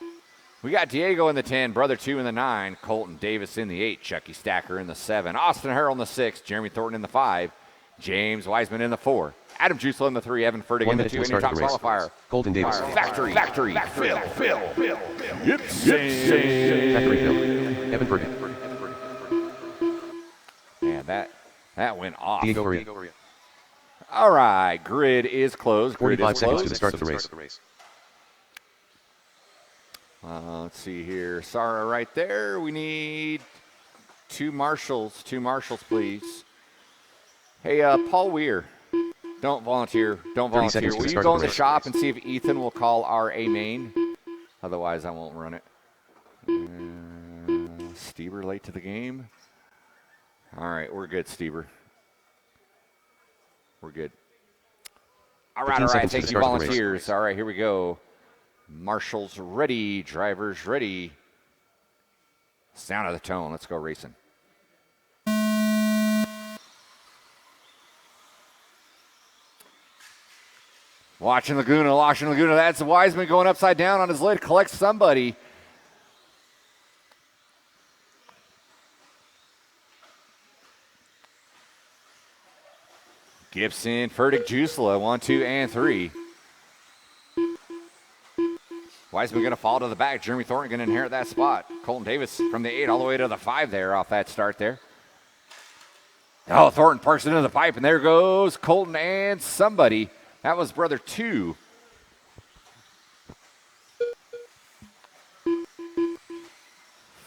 We got Diego in the 10, Brother 2 in the 9, Colton Davis in the 8, Chucky Stacker in the 7, Austin Harrell in the 6, Jeremy Thornton in the 5, James Wiseman in the 4, Adam Jusel in the 3, Evan Fertig in the 2, and your top qualifier. Golden Davis. Factory. Phil. Factory Phil. Evan Fertig. Man, that went off. Diego Ria. All right, grid is closed. 45 seconds to the start of the race. Let's see here. Sara right there. We need 2 marshals. 2 marshals, please. Hey, Paul Weir. Don't volunteer. Will you go in the shop and see if Ethan will call our A main? Otherwise, I won't run it. Steber late to the game. All right, we're good, Steber. We're good. All right. Thank you, volunteers. All right, here we go. Marshals ready. Drivers ready. Sound of the tone. Let's go racing. Watching Laguna. That's Wiseman going upside down on his lid. Collects somebody. Gibson, Fertig, Jusela, 1, 2, and 3. Wiseman going to fall to the back. Jeremy Thornton going to inherit that spot. Colton Davis from the 8 all the way to the 5 there off that start there. Oh, Thornton parks it into the pipe, and there goes Colton and somebody. That was Brother 2.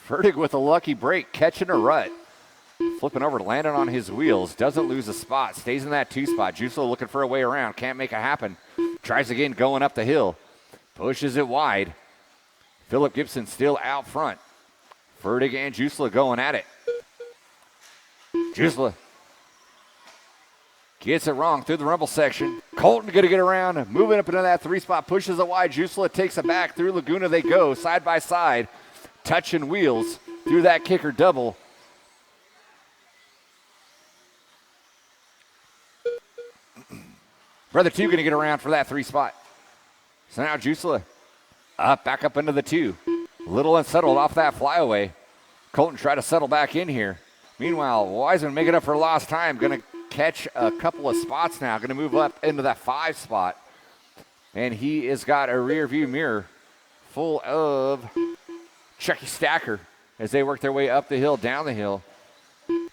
Fertig with a lucky break, catching a rut. Flipping over, landing on his wheels. Doesn't lose a spot. Stays in that 2 spot. Jusela looking for a way around. Can't make it happen. Tries again going up the hill. Pushes it wide. Philip Gibson still out front. Fertig and Jusela going at it. Jusela Gets it wrong through the rumble section. Colton going to get around, moving up into that 3 spot, pushes it wide. Jusela takes it back. Through Laguna they go, side by side, touching wheels through that kicker double. Brother 2 going to get around for that 3 spot. So now Jusela back up into the 2. Little unsettled off that flyaway. Colton try to settle back in here. Meanwhile, Wiseman making up for lost time. Going to catch a couple of spots now. Going to move up into that 5 spot. And he has got a rear view mirror full of Chucky Stacker as they work their way up the hill, down the hill.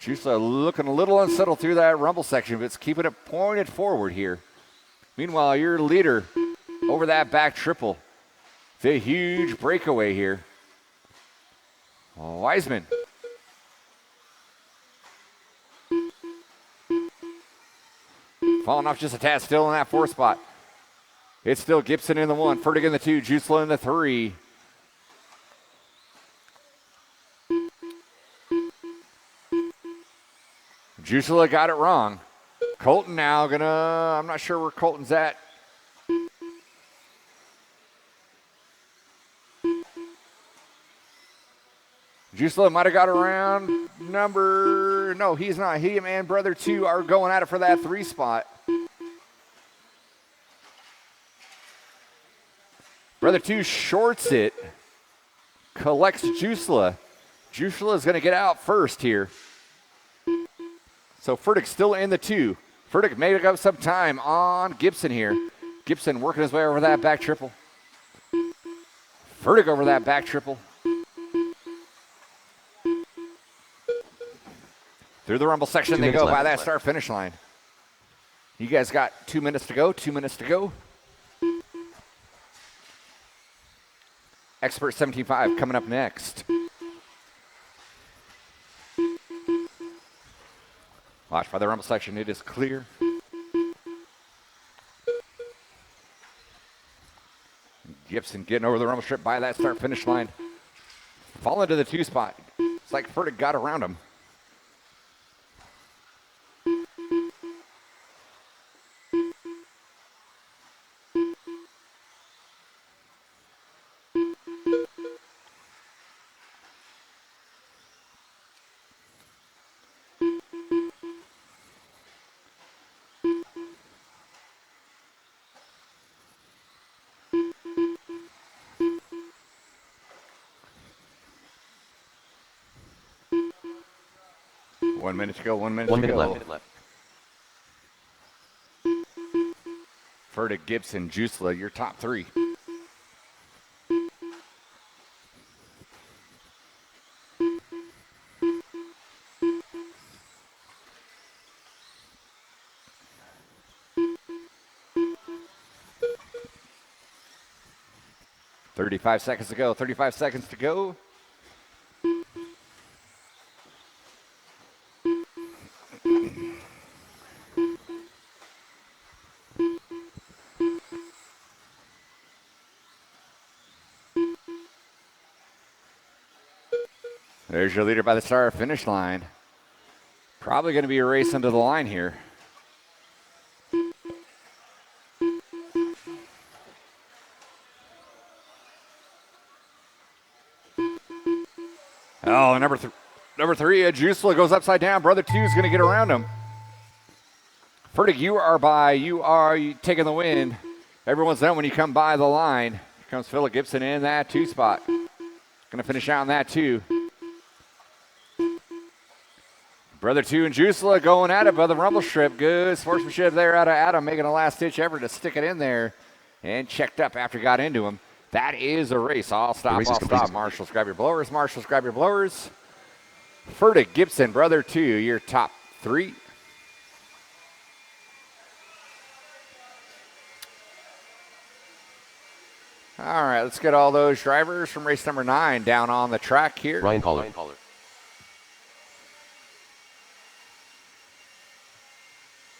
Jusela looking a little unsettled through that rumble section, but it's keeping it pointed forward here. Meanwhile, your leader over that back triple. The huge breakaway here. Wiseman. Falling off just a tad, still in that 4 spot. It's still Gibson in the 1, Fertig in the 2, Jusela in the 3. Jusela got it wrong. Colton now I'm not sure where Colton's at. Jusela might have got around no, he's not. He and brother 2 are going at it for that 3 spot. Brother 2 shorts it, collects Jusela. Jusela is going to get out first here. So Fertig still in the 2. Fertig made up some time on Gibson here. Gibson working his way over that back triple. Fertig over that back triple. Through the rumble section they go by that start finish line. You guys got 2 minutes to go, 2 minutes to go. Expert 17.5 coming up next. Watch by the rumble section, it is clear. Gibson getting over the rumble strip by that start finish line. Falling to the 2 spot. It's like Fertig got around him. One minute to go, 1 minute to go. 1 minute left. Fertig, Gibson, Jusela, your top 3. $35 seconds to go, 35 seconds to go. There's your leader by the start finish line. Probably going to be a race into the line here. Oh, number 3, Jusela goes upside down. Brother 2 is going to get around him. Fertig, you are taking the win. Everyone's done when you come by the line. Here comes Philip Gibson in that 2 spot. Going to finish out in that 2. Brother 2 and Jusela going at it by the rumble strip. Good sportsmanship there out of Adam, making a last-ditch effort to stick it in there. And checked up after got into him. That is a race. I'll stop. Marshals, grab your blowers. Fertig, Gibson, brother 2, your top 3. All right, let's get all those drivers from race number 9 down on the track here. Ryan Caller.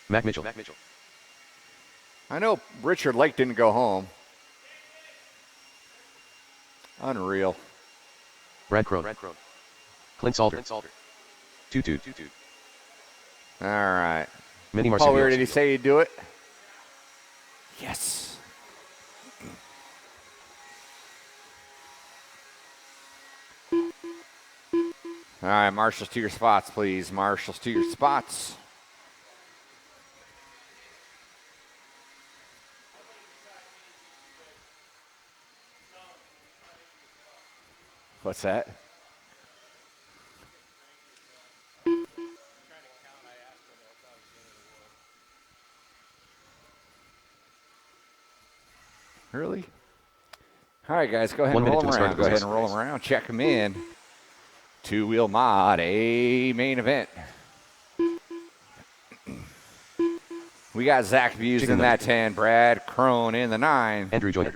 Mac Mitchell. I know Richard Lake didn't go home. Unreal. Brad Crone. Clint Salter. 2-2. All right. Mini Paul, where Marsupial. did he say he'd do it? Yes. All right, marshals to your spots, please. Marshals to your spots. What's that? Really? All right, guys, go ahead 1 and roll minute to them the start around. of the Go ahead race. and roll them around. Check them in. Two-wheel mod, a main event. We got Zach Buse Chicken in nugget. that 10, Brad Crone in the 9, Andrew Joyner.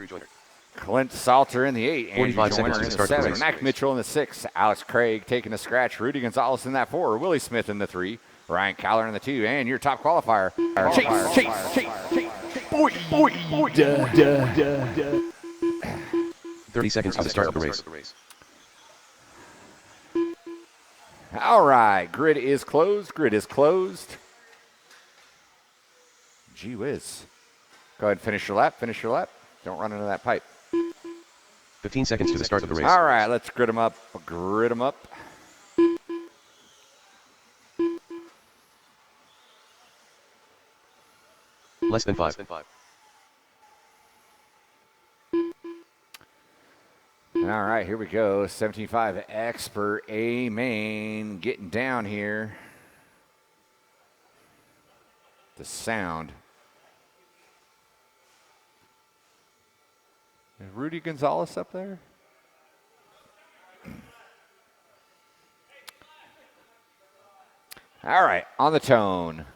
Clint Salter in the 8, Andrew 45 seconds Joyner to in the start the 7, race. Mac Mitchell in the 6, Alex Craig taking the scratch, Rudy Gonzalez in that 4, Willie Smith in the 3, Ryan Caller in the 2, and your top qualifier, Chase. 30 seconds to the start of the race. All right, grid is closed. Gee whiz. Go ahead and finish your lap. Don't run into that pipe. 15 seconds to the start of the race. All right, let's grid them up. Less than 5. All right, here we go. 75 Expert A main getting down here. The sound. Is Rudy Gonzalez up there? All right, on the tone.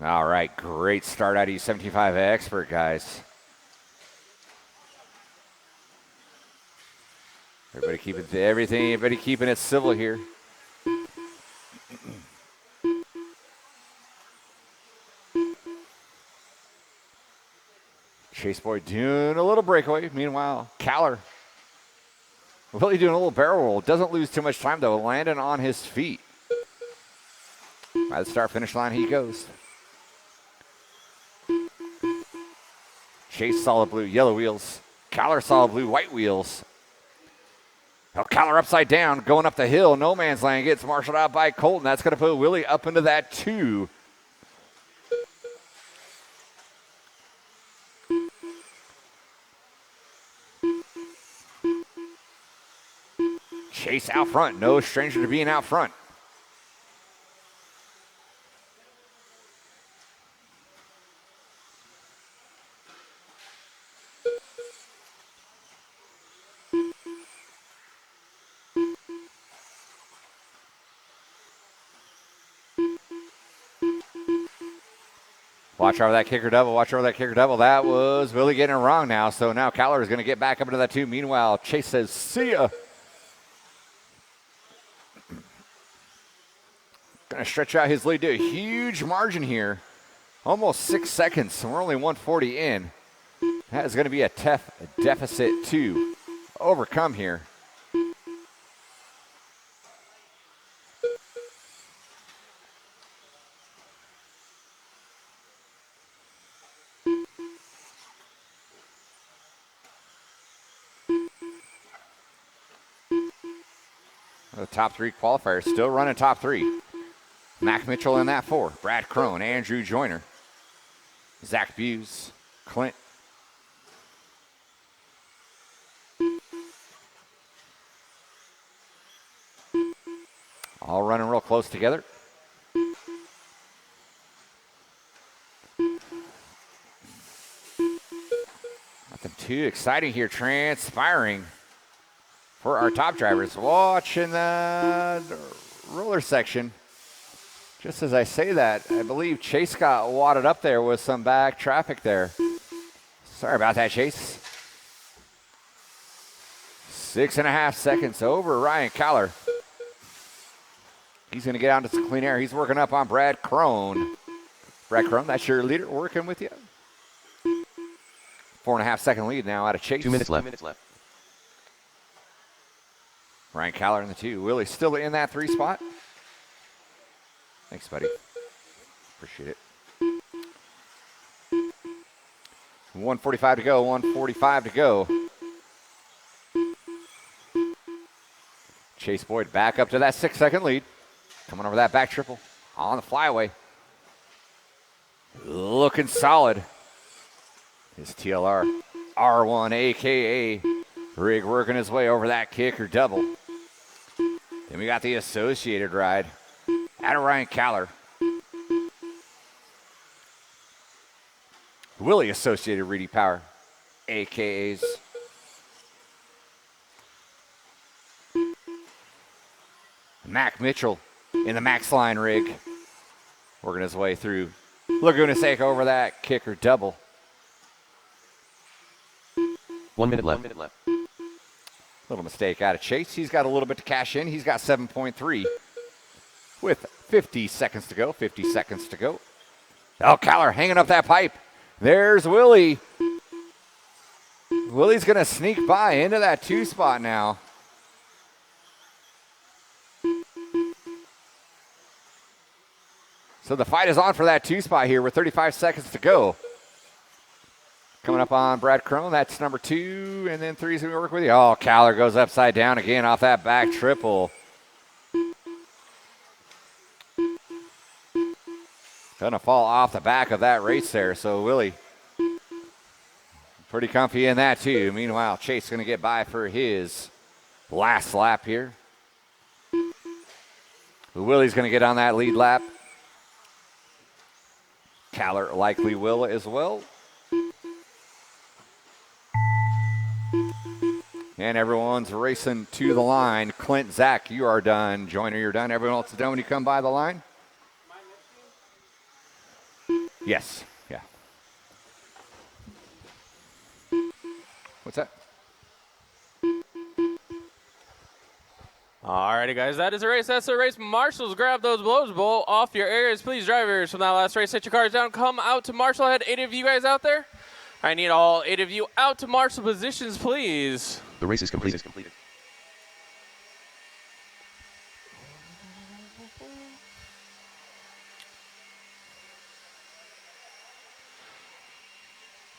All right, great start out of you 75 Expert, guys. Everybody keeping it civil here. Chase Boy doing a little breakaway. Meanwhile, Caller really doing a little barrel roll. Doesn't lose too much time, though, landing on his feet. By the start-finish line he goes. Chase solid blue, yellow wheels. Caller solid blue, white wheels. Now Caller upside down, going up the hill. No man's land gets marshaled out by Colton. That's going to put Willie up into that 2. Chase out front. No stranger to being out front. Watch over that kicker double. That was Willie getting it wrong now. So now Caller is going to get back up into that 2. Meanwhile, Chase says, see ya. Going to stretch out his lead to a huge margin here. Almost 6 seconds. So we're only 140 in. That is going to be a tough deficit to overcome here. The top 3 qualifiers still running top 3. Mac Mitchell in that 4. Brad Crone, Andrew Joyner, Zach Buse, Clint. All running real close together. Nothing too exciting here transpiring for our top drivers. Watching the roller section. Just as I say that, I believe Chase got wadded up there with some back traffic there. Sorry about that, Chase. 6.5 seconds over Ryan Caller. He's going to get out into some clean air. He's working up on Brad Crone. Brad Crone, that's your leader working with you. 4.5 second lead now out of Chase. 2 minutes left. Ryan Caller in the 2. Willie still in that 3 spot. Thanks, buddy. Appreciate it. 1:45 to go. 1:45 to go. Chase Boyd back up to that 6-second lead. Coming over that back triple on the flyaway. Looking solid. His TLR R1, a.k.a. Rig, working his way over that kicker double. Then we got the associated ride out of Ryan Caller. Willie Associated Reedy Power, a.k.a.s. Mac Mitchell in the Max Line rig, working his way through Laguna Seca over that kicker double. 1 minute left. Little mistake out of Chase. He's got a little bit to cash in. He's got 7.3 with 50 seconds to go. 50 seconds to go. Oh, Caller hanging up that pipe. There's Willie. Willie's going to sneak by into that 2 spot now. So the fight is on for that 2 spot here with 35 seconds to go. Coming up on Brad Crone, that's number 2, and then 3 is going to work with you. Oh, Caller goes upside down again off that back triple. Gonna fall off the back of that race there, so Willie pretty comfy in that too. Meanwhile, Chase gonna get by for his last lap here. Willie's gonna get on that lead lap. Caller likely will as well. And everyone's racing to the line. Clint, Zach, you are done. Joyner, you're done. Everyone else is done when you come by the line? Yes. Yeah. What's that? Alrighty, guys, that is a race. That's the race. Marshals, grab those blows bowl off your areas. Please, drivers, from that last race, set your cars down. Come out to Marshall. I had 8 of you guys out there. I need all 8 of you out to Marshall positions, please. The race is completed.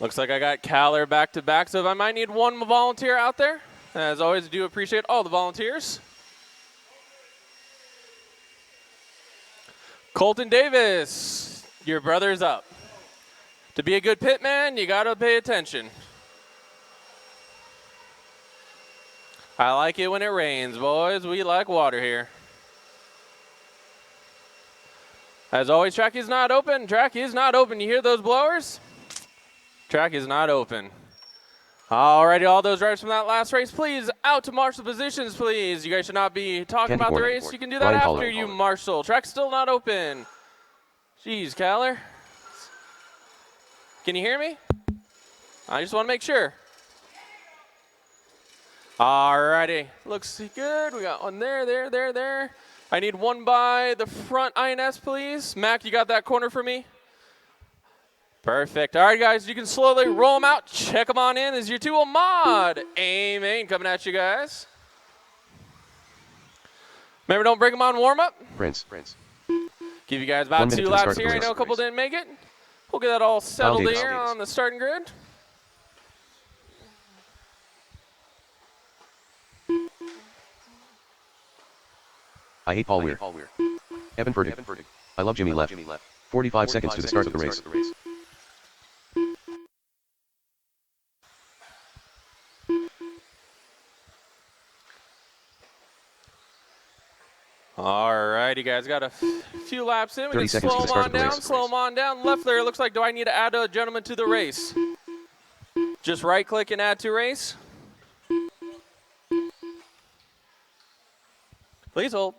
Looks like I got Caller back to back, so if I might need one volunteer out there, as always, I do appreciate all the volunteers. Colton Davis, your brother's up. To be a good pit man, you got to pay attention. I like it when it rains, boys. We like water here. As always, track is not open. Track is not open. You hear those blowers? Track is not open. Alrighty, all those drivers from that last race, please, out to Marshall positions, please. You guys should not be talking about the race. You can do that after you, Marshall. Track's still not open. Jeez, Caller. Can you hear me? I just want to make sure. Alrighty, looks good. We got one there. I need one by the front INS, please. Mac, you got that corner for me? Perfect. All right, guys, you can slowly roll them out. Check them on in. This is your 2 mod. Amen. Coming at you guys. Remember, don't bring them on warm-up. Prince. Give you guys about 2 laps here. I know a couple didn't make it. We'll get that all settled here on the starting grid. I hate Paul Weir. Evan Furtick. I love Jimmy left. 45 seconds to the start of the race. Alrighty, guys, got a few laps in. We 30 can seconds slow to the them start on of the down, race. slow them on down. Left there, it looks like, do I need to add a gentleman to the race? Just right-click and add to race. Please hold.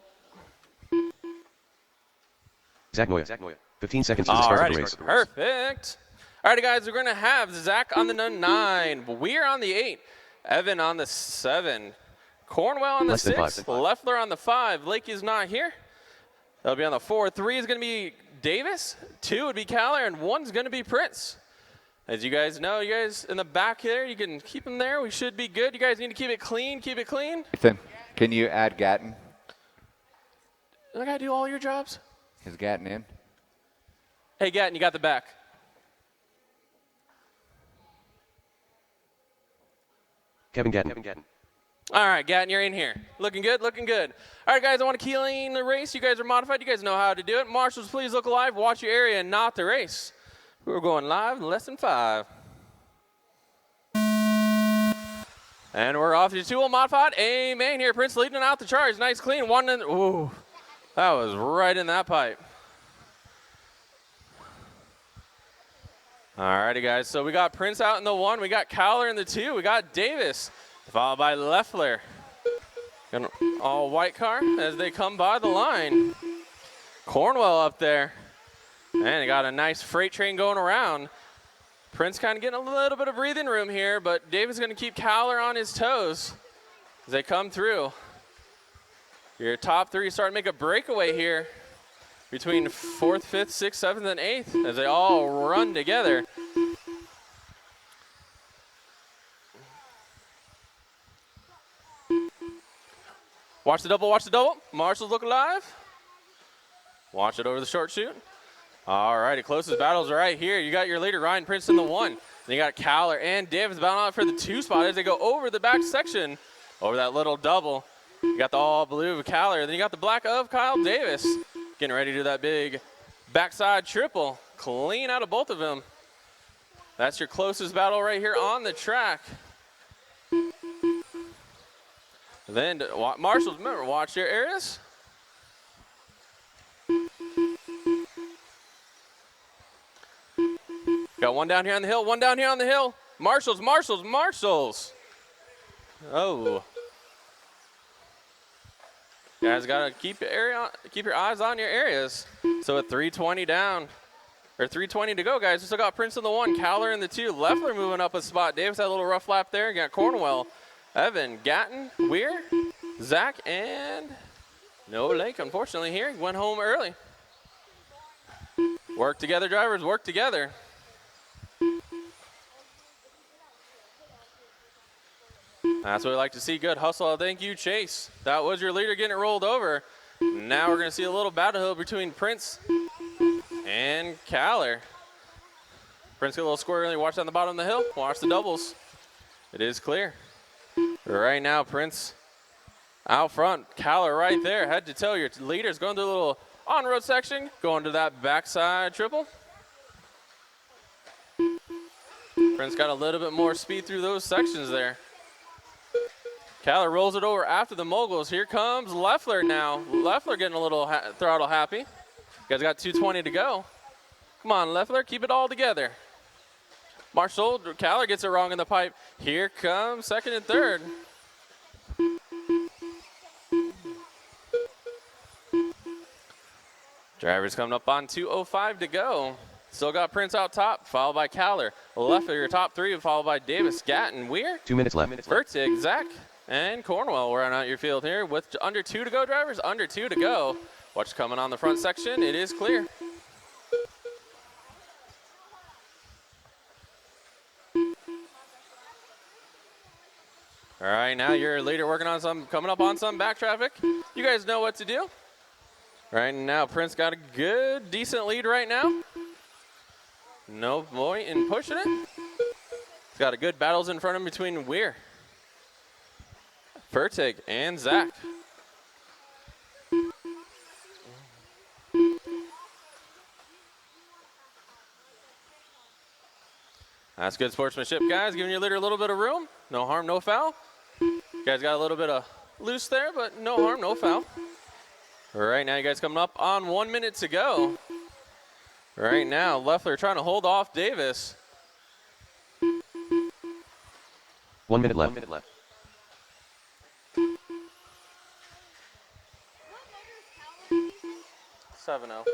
Zach Noya. 15 seconds to the start of the race. Perfect. Alrighty, guys, we're going to have Zach on the 9, Weir on the 8, Evan on the 7, Cornwell on the 6, Leffler on the 5. Lake is not here. That'll be on the 4. 3 is going to be Davis. 2 would be Caller, and 1's going to be Prince. As you guys know, you guys in the back here, you can keep them there. We should be good. You guys need to keep it clean. Keep it clean. Ethan, can you add Gatton? I gotta do all your jobs. Is Gatton in? Hey, Gatton, you got the back. Kevin Gatton. All right, Gatton, you're in here. Looking good, looking good. All right, guys, I want to key lane the race. You guys are modified. You guys know how to do it. Marshals, please look alive. Watch your area and not the race. We're going live in less than 5. And we're off to 2 modified. Amen here. Prince leading out the charge. Nice clean. One in. Ooh, that was right in that pipe. All righty, guys. So we got Prince out in the 1. We got Cowler in the 2. We got Davis, followed by Leffler. An all white car as they come by the line. Cornwell up there. And they got a nice freight train going around. Prince kind of getting a little bit of breathing room here, but Davis going to keep Cowler on his toes as they come through. Your top 3 starting to make a breakaway here between 4th, 5th, 6th, 7th, and 8th as they all run together. Watch the double, watch the double. Marshals look alive. Watch it over the short shoot. All righty, closest battles right here. You got your leader, Ryan Prince, in the 1. Then you got Cowler and Davis battling out for the 2 spot as they go over the back section, over that little double. You got the all blue of Cowler. Then you got the black of Kyle Davis. Getting ready to do that big backside triple. Clean out of both of them. That's your closest battle right here on the track. Then, Marshals, remember, watch your areas. Got one down here on the hill, one down here on the hill. Marshals, Marshals, Marshals. Oh. Guys, gotta keep your eyes on your areas. So at 3:20 down, or 3:20 to go, guys. We still got Prince in the 1, Cowler in the 2, Leffler moving up a spot. Davis had a little rough lap there. You got Cornwell, Evan, Gatton, Weir, Zach, and no Lake, unfortunately, here. He went home early. Work together, drivers, work together. That's what we like to see. Good hustle. Thank you, Chase. That was your leader getting it rolled over. Now we're going to see a little battle hill between Prince and Cowler. Prince get a little squirrely. Watch down the bottom of the hill. Watch the doubles. It is clear. Right now, Prince out front. Cowler right there. Head to toe. Your leader's going through a little on-road section. Going to that backside triple. Prince got a little bit more speed through those sections there. Cowler rolls it over after the moguls. Here comes Leffler now. Leffler getting a little throttle happy. You guys got 2:20 to go. Come on, Leffler, keep it all together. Marshall, Cowler gets it wrong in the pipe. Here comes 2nd and 3rd. Drivers coming up on 2:05 to go. Still got Prince out top, followed by Cowler. Leffler, your top 3, followed by Davis, Gatton, Weir. 2 minutes left. Vertig, Zach, and Cornwell running out your field here with under 2 to go, drivers. Under 2 to go. Watch coming on the front section. It is clear. All right, now your leader working on coming up on some back traffic. You guys know what to do. Right now, Prince got a good, decent lead right now. No point in pushing it. He's got a good battles in front of him between Weir, Vertig, and Zach. That's good sportsmanship, guys. Giving your leader a little bit of room. No harm, no foul. You guys got a little bit of loose there, but no harm, no foul. Right now, you guys coming up on 1 minute to go. Right now, Leffler trying to hold off Davis. 1 minute left. 7-0.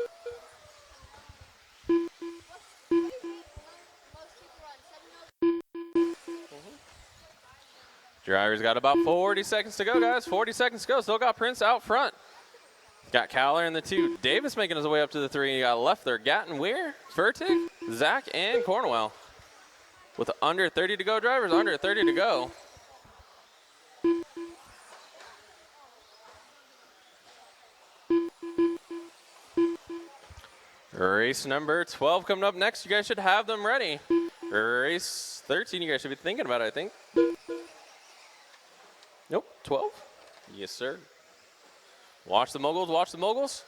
Drivers got about 40 seconds to go, guys. 40 seconds to go. Still got Prince out front. Got Cowler in the 2. Davis making his way up to the 3. You got Leffler, Gatton, Weir, Vertig, Zach, and Cornwell. with under 30 to go, drivers. Under 30 to go. Race number 12 coming up next. You guys should have them ready. Race 13, you guys should be thinking about it, I think. Nope, 12? Yes, sir. Watch the moguls, watch the moguls.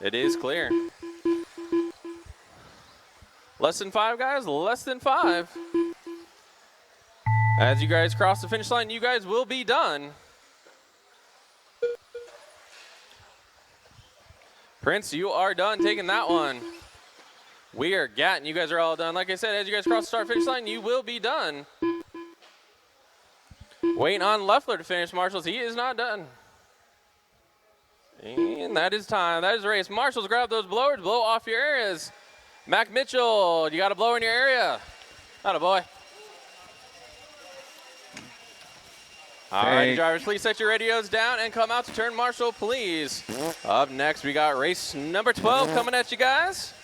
It is clear. Less than 5, guys, less than 5. As you guys cross the finish line, you guys will be done. Prince, you are done taking that one. We are Gatton. You guys are all done. Like I said, as you guys cross the start-finish line, you will be done. Waiting on Leffler to finish, Marshals. He is not done. And that is time. That is the race. Marshals, grab those blowers. Blow off your areas. Mac Mitchell, you got a blower in your area. Atta boy. All right, drivers, please set your radios down and come out to turn marshal, please. Up next, we got race number 12 coming at you guys.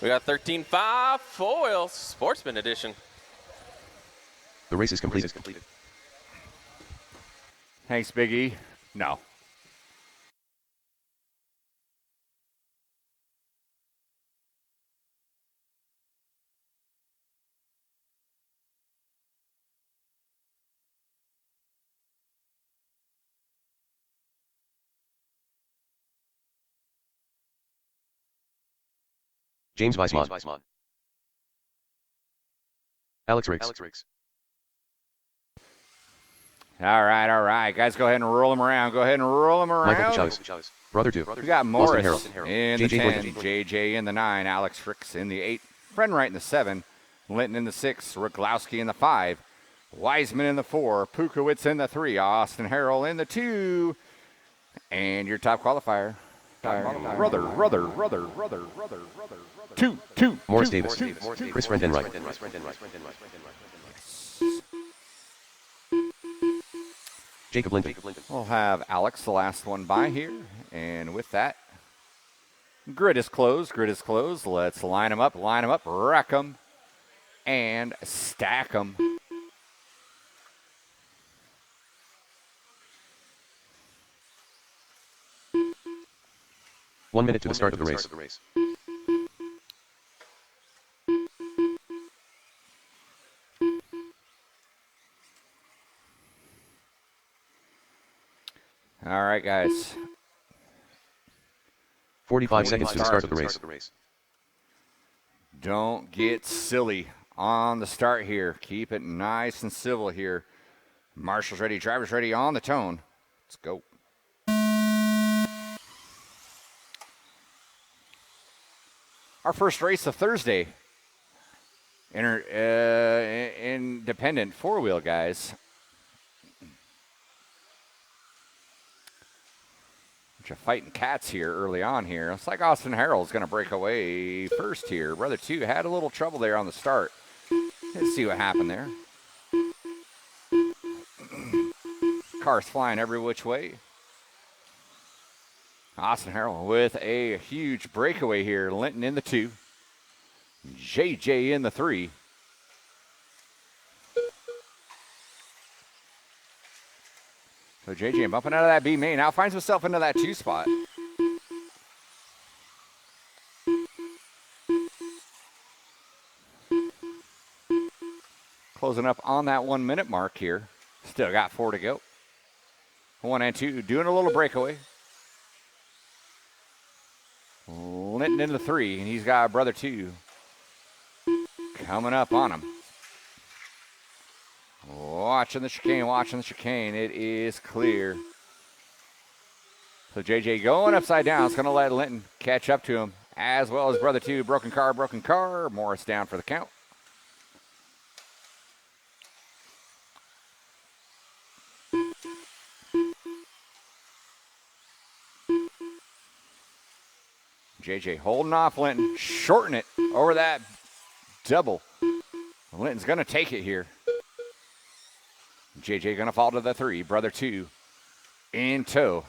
We got 13.5 four-wheel sportsman edition. The race is completed. Thanks, Big E. No. James Weissman. Alex Riggs. All right. Guys, go ahead and roll them around. Michael Chavez. Brother 2. We got Morris Harrell. in the JJ 10, JJ in the 9, Alex Ricks in the 8, Frenwright in the 7, Linton in the 6, Ruglowski in the 5, Wiseman in the 4, Pukowitz in the 3, Austin Harrell in the 2, and your top qualifier, brother. 2. Morris Davis. Chris Rendenreich. Jacob Linton. We'll have Alex, the last one by here, and with that, grid is closed. Let's line them up, rack them, and stack them. One minute to the start of the race. All right, guys. 45 seconds to the start of the race. Don't get silly on the start here. Keep it nice and civil here. Marshals ready, drivers ready on the tone. Let's go. Our first race of Thursday. Independent four-wheel, guys. Bunch of fighting cats here early on here. Looks like Austin Harrell's going to break away first here. Brother 2 had a little trouble there on the start. Let's see what happened there. Cars flying every which way. Austin Harrell with a huge breakaway here. Linton in the 2. JJ in the 3. So JJ bumping out of that B main. Now finds himself into that 2 spot. Closing up on that 1 minute mark here. Still got 4 to go. 1 and 2 doing a little breakaway. Linton into 3, and he's got brother 2 coming up on him. Watching the chicane. It is clear. So JJ going upside down. It's going to let Linton catch up to him, as well as brother 2. Broken car. Morris down for the count. JJ holding off Linton, shorten it over that double. Linton's going to take it here. JJ going to fall to the 3. Brother 2 in tow.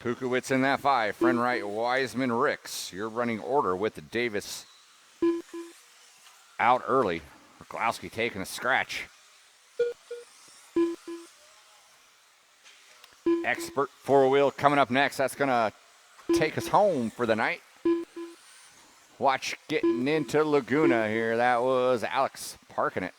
Pukowitz in that 5. Friend right, Wiseman, Ricks. You're running order with Davis out early. Rklowski taking a scratch. Expert 4-wheel coming up next. That's going to take us home for the night. Watch getting into Laguna here. That was Alex parking it.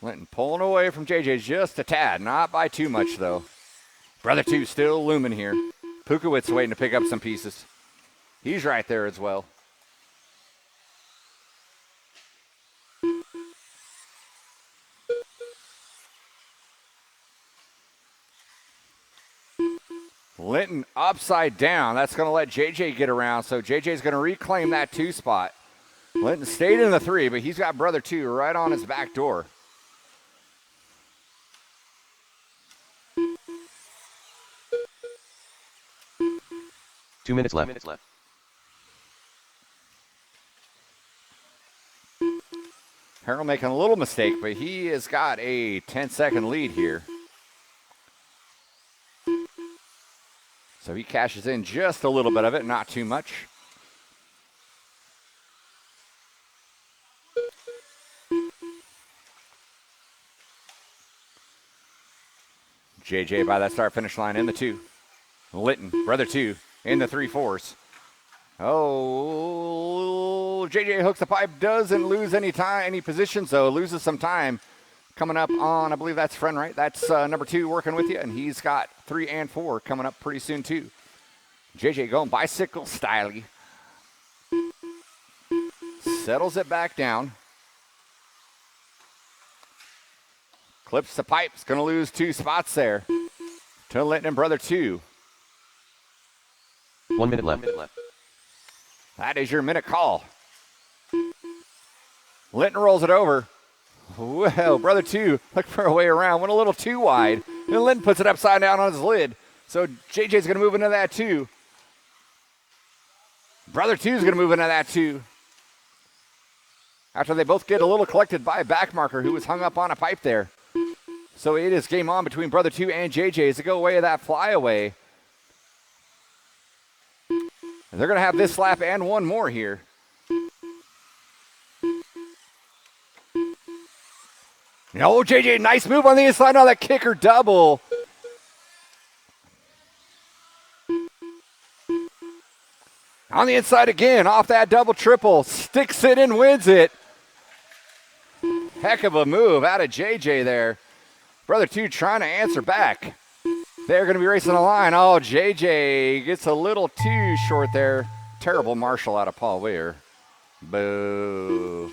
Linton pulling away from JJ just a tad. Not by too much, though. Brother 2 still looming here. Pukowitz waiting to pick up some pieces. He's right there as well. Linton upside down. That's going to let JJ get around, so JJ's going to reclaim that 2 spot. Linton stayed in the 3, but he's got brother 2 right on his back door. Two minutes left. Harold making a little mistake, but he has got a 10-second lead here. So he cashes in just a little bit of it, not too much. JJ by that start-finish line in the 2. Litton, brother 2, in the 3-4s. Oh, JJ hooks the pipe, doesn't lose any time, any position, so loses some time. Coming up on, I believe that's friend, right? That's number 2 working with you, and he's got 3 and 4 coming up pretty soon, too. JJ going bicycle styly. Settles it back down. Clips the pipes, going to lose 2 spots there to Linton and brother 2. 1 minute left. That is your minute call. Linton rolls it over. Well, brother 2 looking for a way around. Went a little too wide. And Linton puts it upside down on his lid. So JJ's going to move into that too. Brother 2 is going to move into that too. After they both get a little collected by a back marker who was hung up on a pipe there. So it is game on between brother 2 and JJ as they go away of that flyaway. And they're going to have this lap and one more here. Oh, JJ, nice move on the inside on that kicker double. On the inside again, off that double triple. Sticks it and wins it. Heck of a move out of JJ there. Brother 2 trying to answer back. They're going to be racing the line. Oh, JJ gets a little too short there. Terrible marshal out of Paul Weir. Boo.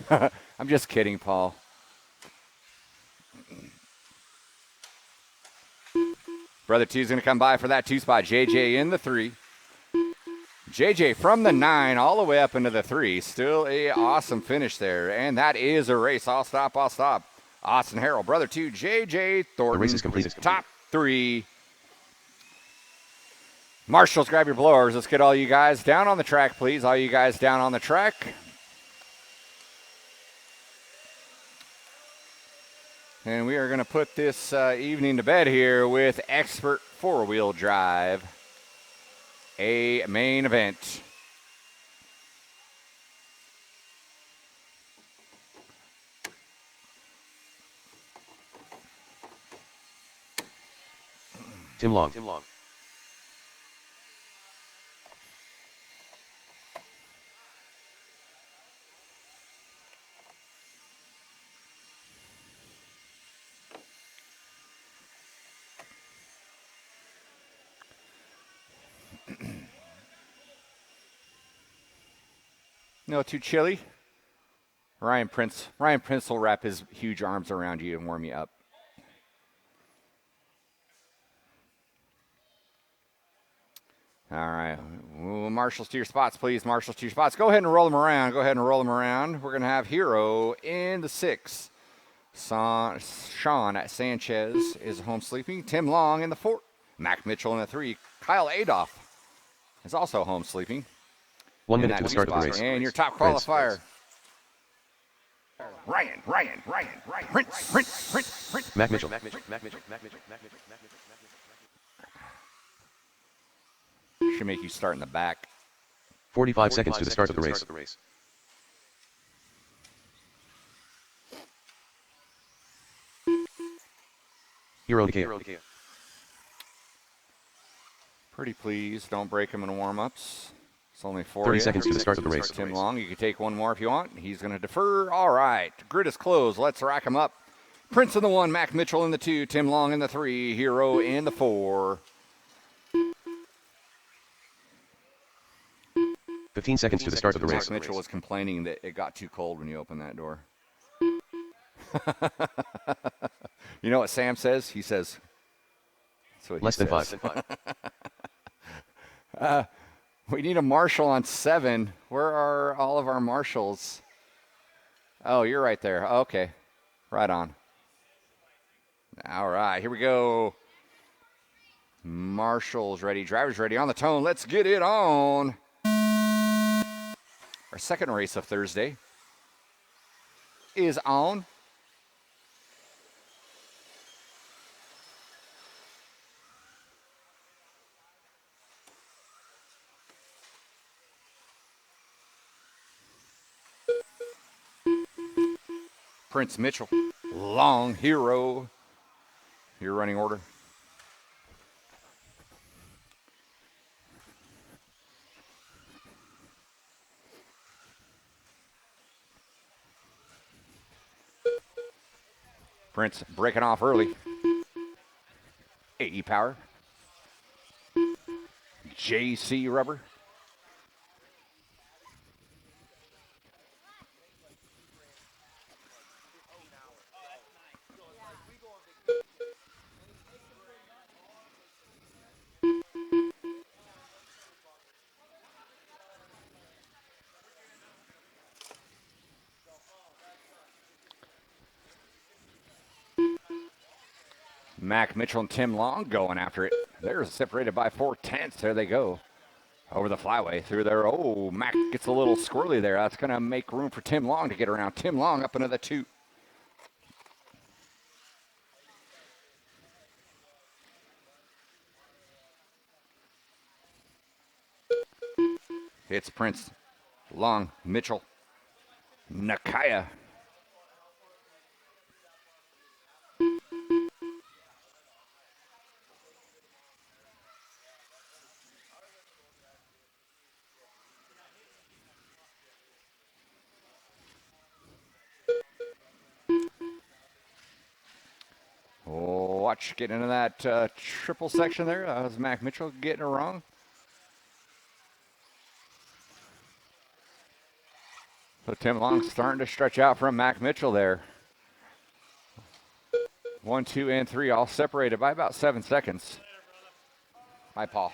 I'm just kidding, Paul. Brother 2 is going to come by for that 2 spot. JJ in the 3. JJ from the 9 all the way up into the 3. Still a awesome finish there. And that is a race. I'll stop. Austin Harrell, brother 2, JJ Thornton. The race is complete. Top 3. Marshals, grab your blowers. Let's get all you guys down on the track, please. All you guys down on the track. And we are going to put this evening to bed here with Expert 4-wheel drive, a main event. Tim Long. No, too chilly? Ryan Prince will wrap his huge arms around you and warm you up. All right. Ooh, marshals to your spots, please. Marshals to your spots. Go ahead and roll them around. We're going to have Hero in the 6. Sean Sanchez is home sleeping. Tim Long in the 4. Mac Mitchell in the 3. Kyle Adolph is also home sleeping. 1 in minute that to the start of the spot. race. And your top Prince. qualifier. Mac Mitchell. Should make you start in the back. 45 seconds to the start of the race. Hero to KO. Pretty please, don't break him in warm-ups. It's only 30 seconds to the start of the race. Tim Long, you can take one more if you want. He's going to defer. All right, grid is closed. Let's rack him up. Prince in the 1, Mac Mitchell in the 2, Tim Long in the 3, Hero in the 4. 15 seconds to the start of the race. Mac Mitchell was complaining that it got too cold when you opened that door. You know what Sam says? He says, that's what Less he than says. 5. We need a marshal on 7. Where are all of our marshals? Oh, you're right there. Okay. Right on. All right, here we go. Marshals ready, drivers ready, on the tone. Let's get it on. Our second race of Thursday is on. Prince Mitchell, Long, Hero. Your running order. Prince breaking off early. AE Power. JC Rubber. Mac Mitchell and Tim Long going after it. They're separated by 4/10. There they go. Over the flyway through there. Oh, Mac gets a little squirrely there. That's going to make room for Tim Long to get around. Tim Long up into the 2. It's Prince, Long, Mitchell, Nakaya. Oh, watch, get into that triple section there. That was Mac Mitchell getting it wrong. So Tim Long starting to stretch out from Mac Mitchell there. 1, 2, and 3 all separated by about 7 seconds. Hi, Paul.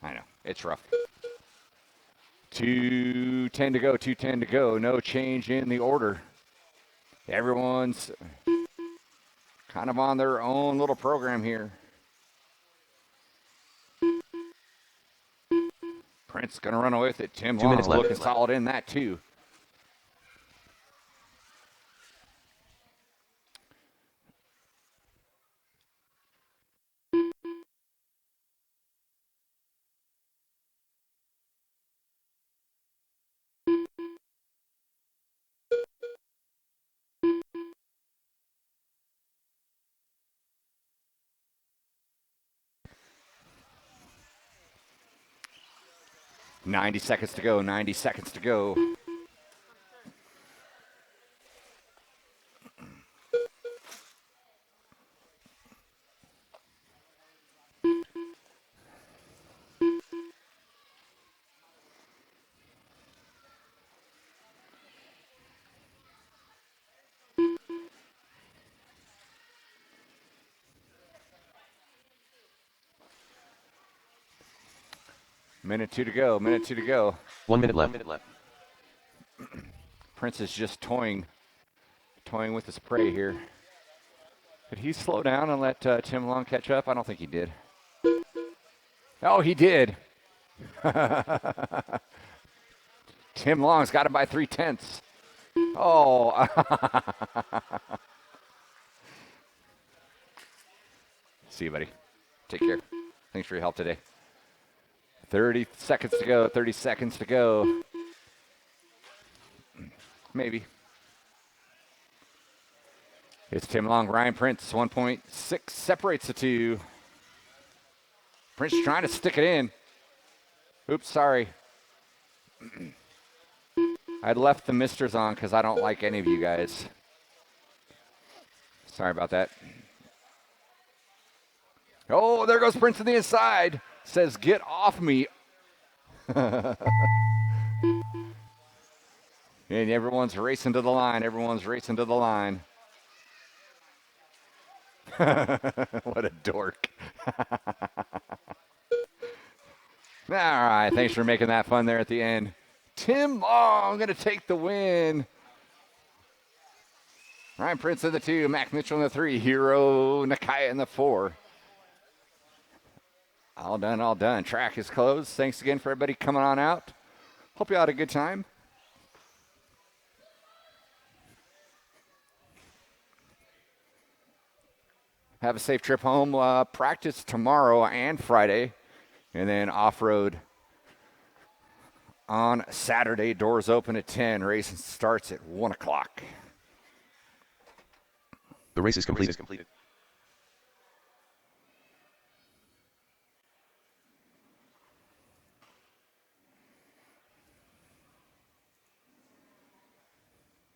I know, it's rough. 2:10 to go, 2:10 to go. No change in the order. Everyone's kind of on their own little program here. Prince going to run away with it. Tim 2 Long minutes left. looking solid in that, too. Ninety seconds to go, 90 seconds to go. Minute 2 to go. Minute 2 to go. 1 minute left. Prince is just toying with his prey here. Did he slow down and let Tim Long catch up? I don't think he did. Oh, he did. Tim Long's got him by 3/10. Oh. See you, buddy. Take care. Thanks for your help today. 30 seconds to go. 30 seconds to go. Maybe. It's Tim Long, Ryan Prince. 1.6 separates the two. Prince trying to stick it in. Oops, sorry. I left the misters on because I don't like any of you guys. Sorry about that. Oh, there goes Prince on the inside. Says, get off me. And everyone's racing to the line. Everyone's racing to the line. What a dork. All right, thanks for making that fun there at the end. Tim Long going to take the win. Ryan Prince in the 2, Mac Mitchell in the 3, Hero Nakaya in the 4. All done, all done. Track is closed. Thanks again for everybody coming on out. Hope you had a good time. Have a safe trip home. Practice tomorrow and Friday. And then off-road on Saturday. Doors open at 10. Racing starts at 1 o'clock. The race is completed.